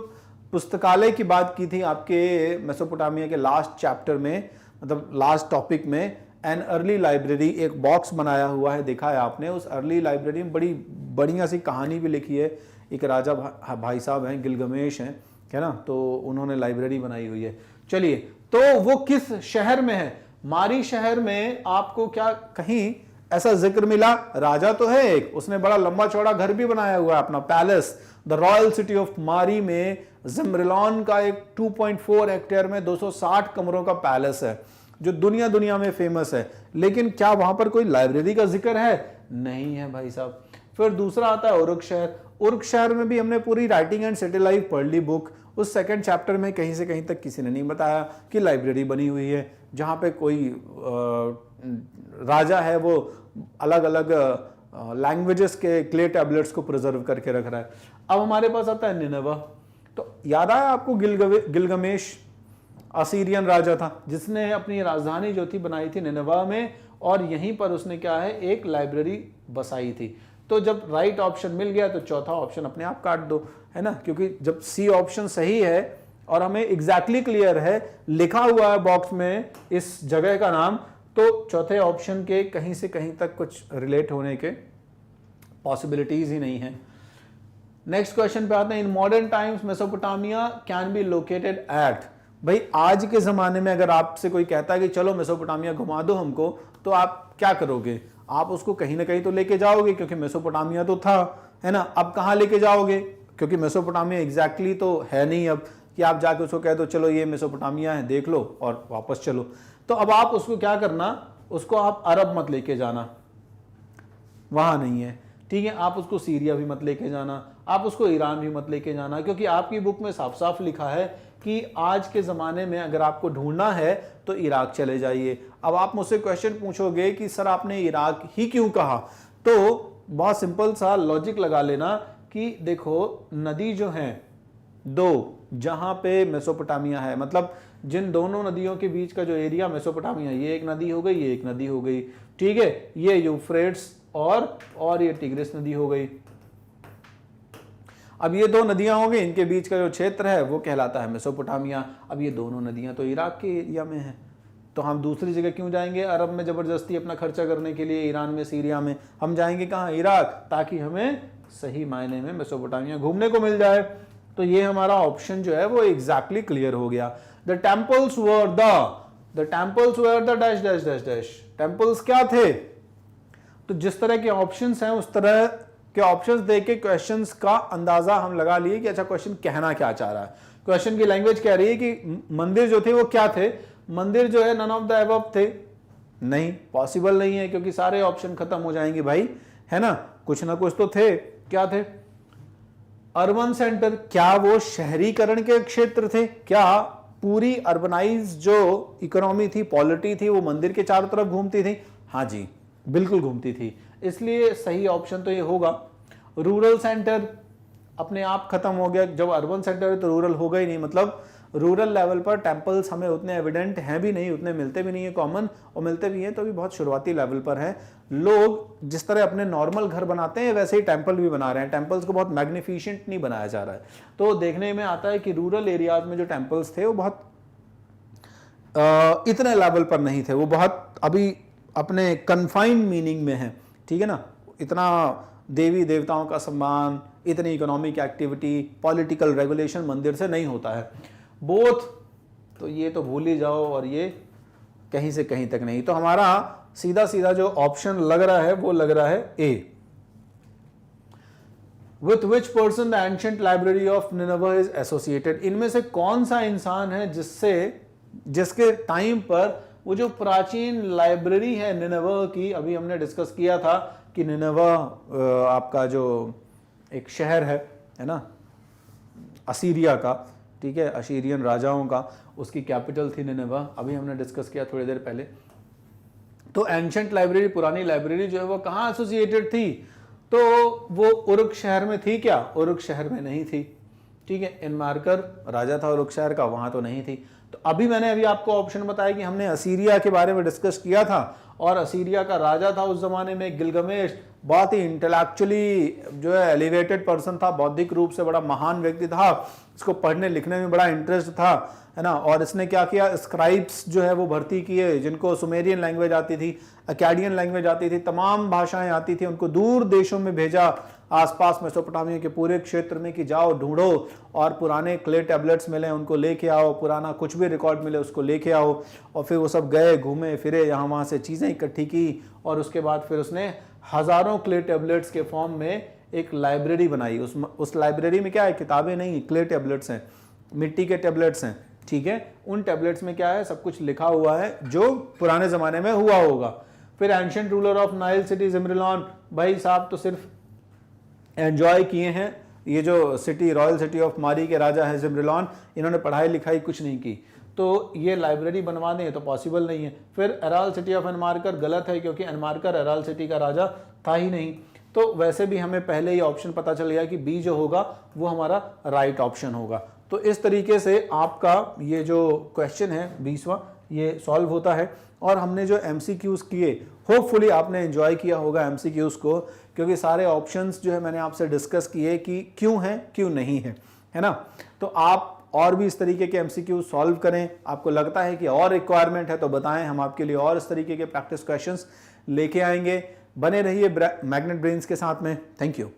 पुस्तकालय की बात की थी आपके मेसोपोटामिया के लास्ट चैप्टर में, मतलब लास्ट टॉपिक में, एन अर्ली लाइब्रेरी, एक बॉक्स बनाया हुआ है, देखा है आपने। उस अर्ली लाइब्रेरी में बड़ी बढ़िया सी कहानी भी लिखी है। एक राजा भाई साहब हैं, गिलगमेश हैं, है ना, तो उन्होंने लाइब्रेरी बनाई हुई है। चलिए, तो वो किस शहर में है? मारी शहर में आपको क्या कहीं ऐसा जिक्र मिला? राजा तो है एक, उसने बड़ा लंबा चौड़ा घर भी बनाया हुआ है अपना, palace. The royal city of मारी में जिम्रिलॉन का एक 2.4 हेक्टेयर में 260 कमरों का पैलेस है जो दुनिया में फेमस है। लेकिन क्या वहां पर कोई लाइब्रेरी का जिक्र है? नहीं है भाई साहब। फिर दूसरा आता है उर्क शहर। उर्क शहर में भी हमने पूरी राइटिंग एंड सिटी लाइफ पढ़ ली बुक। उस सेकंड चैप्टर में कहीं से कहीं तक किसी ने नहीं बताया कि लाइब्रेरी बनी हुई है जहां पे कोई राजा है वो अलग अलग लैंग्वेजेस के क्ले टैबलेट्स को प्रिजर्व करके रख रहा है। अब हमारे पास आता है निनवा। तो याद आया आपको गिलगमेश असीरियन राजा था जिसने अपनी राजधानी जो थी बनाई थी निनवा में, और यहीं पर उसने क्या है, एक लाइब्रेरी बसाई थी। तो जब राइट ऑप्शन मिल गया तो चौथा ऑप्शन अपने आप काट दो, है ना, क्योंकि जब सी ऑप्शन सही है और हमें एग्जैक्टली क्लियर है, लिखा हुआ है बॉक्स में इस जगह का नाम, तो चौथे ऑप्शन के कहीं से कहीं तक कुछ रिलेट होने के पॉसिबिलिटीज ही नहीं है। नेक्स्ट क्वेश्चन पे आते हैं। In modern times Mesopotamia can be located at. भाई आज के जमाने में अगर आपसे कोई कहता है कि चलो मेसोपोटामिया घुमा दो हमको, तो आप क्या करोगे? आप उसको कहीं ना कहीं तो लेके जाओगे, क्योंकि मेसोपोटामिया तो था, है ना। अब कहाँ लेके जाओगे? क्योंकि मेसोपोटामिया एग्जैक्टली तो है नहीं अब कि आप जाके उसको कह दो चलो ये मेसोपोटामिया है देख लो और वापस चलो। तो अब आप उसको क्या करना, उसको आप अरब मत लेके जाना, वहां नहीं है, ठीक है। आप उसको सीरिया भी मत लेके जाना, आप उसको ईरान भी मत लेके जाना, क्योंकि आपकी बुक में साफ साफ लिखा है कि आज के ज़माने में अगर आपको ढूंढना है तो इराक चले जाइए। अब आप मुझसे क्वेश्चन पूछोगे कि सर आपने इराक ही क्यों कहा, तो बहुत सिंपल सा लॉजिक लगा लेना कि देखो नदी जो है दो, जहां पे मेसोपोटामिया है, मतलब जिन दोनों नदियों के बीच का जो एरिया मेसोपोटामिया, ये एक नदी हो गई, ये एक नदी हो गई, ठीक है, ये यूफ्रेट्स और ये टिग्रिस नदी हो गई। अब ये दो नदियां हो गई, इनके बीच का जो क्षेत्र है वो कहलाता है मेसोपोटामिया। अब ये दोनों नदियां तो इराक के एरिया में हैं, तो हम दूसरी जगह क्यों जाएंगे अरब में जबरदस्ती अपना खर्चा करने के लिए? ईरान में, सीरिया में हम जाएंगे कहाँ? इराक, ताकि हमें सही मायने में मेसोपोटामिया घूमने को मिल जाए। तो ये हमारा ऑप्शन जो है वो एग्जैक्टली क्लियर हो गया। The temples were the dash dash dash dash. Temples क्या थे? तो जिस तरह के ऑप्शंस हैं उस तरह के ऑप्शंस देख के क्वेश्चंस का अंदाजा हम लगा लिए कि अच्छा क्वेश्चन कहना क्या चाह रहा है। क्वेश्चन की लैंग्वेज कह रही है कि मंदिर जो थे वो क्या थे? मंदिर जो है नन ऑफ द अबव थे। नहीं, पॉसिबल नहीं है, क्योंकि सारे ऑप्शन खत्म हो जाएंगे भाई। है ना, कुछ ना कुछ तो थे। क्या थे? अर्बन सेंटर, क्या वो शहरीकरण के क्षेत्र थे? क्या पूरी अर्बनाइज जो इकोनॉमी थी, पॉलिटी थी, वो मंदिर के चारों तरफ घूमती थी? हाँ जी, बिल्कुल घूमती थी। इसलिए सही ऑप्शन तो ये होगा। रूरल सेंटर अपने आप खत्म हो गया, जब अर्बन सेंटर है तो रूरल होगा ही नहीं, मतलब रूरल लेवल पर टेम्पल्स हमें उतने एविडेंट हैं भी नहीं, उतने मिलते भी नहीं है कॉमन, और मिलते भी हैं तो भी बहुत शुरुआती लेवल पर है। लोग जिस तरह अपने नॉर्मल घर बनाते हैं वैसे ही टेम्पल भी बना रहे हैं, टेम्पल्स को बहुत मैग्निफिशेंट नहीं बनाया जा रहा है। तो देखने में आता है कि रूरल एरियाज में जो टेम्पल्स थे वो बहुत इतने लेवल पर नहीं थे, वो बहुत अभी अपने कन्फाइंड मीनिंग में है, ठीक है ना। इतना देवी देवताओं का सम्मान, इतनी इकोनॉमिक एक्टिविटी, पॉलिटिकल रेगुलेशन मंदिर से नहीं होता है। बोथ, तो ये तो भूल ही जाओ, और ये कहीं से कहीं तक नहीं। तो हमारा सीधा सीधा जो ऑप्शन लग रहा है वो लग रहा है A. With which person the ancient library of Nineveh is associated? इनमें से कौन सा इंसान है जिसके टाइम पर वो जो प्राचीन लाइब्रेरी है निनेवा की, अभी हमने डिस्कस किया था कि निनेवा आपका जो एक शहर है ना, असीरिया का, ठीक है, अशीरियन राजाओं का, उसकी कैपिटल थी निनेवा, अभी हमने डिस्कस किया थोड़ी देर पहले। तो एंशिएंट लाइब्रेरी, पुरानी लाइब्रेरी जो है वो कहाँ एसोसिएटेड थी? तो वो उरुक शहर में थी क्या? उरुक शहर में नहीं थी, ठीक है। एनमार्कर राजा था उरुक शहर का, वहां तो नहीं थी। तो अभी आपको ऑप्शन बताया कि हमने असीरिया के बारे में डिस्कस किया था, और असीरिया का राजा था उस जमाने में गिलगमेश, बहुत ही इंटेलेक्चुअली जो है एलिवेटेड पर्सन था, बौद्धिक रूप से बड़ा महान व्यक्ति था, इसको पढ़ने लिखने में बड़ा इंटरेस्ट था, है ना। और इसने क्या किया, स्क्राइब्स जो है वो भर्ती किए, जिनको सुमेरियन लैंग्वेज आती थी, अकैडियन लैंग्वेज आती थी, तमाम भाषाएं आती थी, उनको दूर देशों में भेजा, आसपास मेसोपोटामिया के पूरे क्षेत्र में, कि जाओ ढूंढो और पुराने क्ले टैबलेट्स मिले उनको लेके आओ, पुराना कुछ भी रिकॉर्ड मिले उसको लेके आओ। और फिर वो सब गए, घूमे फिरे, यहाँ वहाँ से चीज़ें इकट्ठी की, और उसके बाद फिर उसने हज़ारों क्ले टैबलेट्स के फॉर्म में एक लाइब्रेरी बनाई। उस लाइब्रेरी में क्या है, किताबें नहीं, क्ले टैबलेट्स हैं, मिट्टी के टैबलेट्स हैं, ठीक है। उन टैबलेट्स में क्या है, सब कुछ लिखा हुआ है जो पुराने ज़माने में हुआ होगा। फिर ancient ruler of Nile city Zimrilim, भाई साहब तो सिर्फ एंजॉय किए हैं, ये जो सिटी, रॉयल सिटी ऑफ मारी के राजा है जिम्रिलॉन, इन्होंने पढ़ाई लिखाई कुछ नहीं की, तो ये लाइब्रेरी बनवा दें तो पॉसिबल नहीं है। फिर अराल सिटी ऑफ एनमार्कर, गलत है, क्योंकि एनमार्कर अराल सिटी का राजा था ही नहीं। तो वैसे भी हमें पहले ही ऑप्शन पता चल गया कि बी जो होगा वो हमारा राइट ऑप्शन होगा। तो इस तरीके से आपका ये जो क्वेश्चन है 20वां, ये सॉल्व होता है। और हमने जो MCQs किए, होपफुली आपने एंजॉय किया होगा MCQs को, क्योंकि सारे ऑप्शंस जो है मैंने आपसे डिस्कस किए कि क्यों हैं क्यों नहीं है, है ना। तो आप और भी इस तरीके के MCQ सॉल्व करें, आपको लगता है कि और रिक्वायरमेंट है तो बताएं, हम आपके लिए और इस तरीके के प्रैक्टिस क्वेश्चंस लेके आएंगे। बने रहिए मैग्नेट ब्रेन्स के साथ में। Thank you.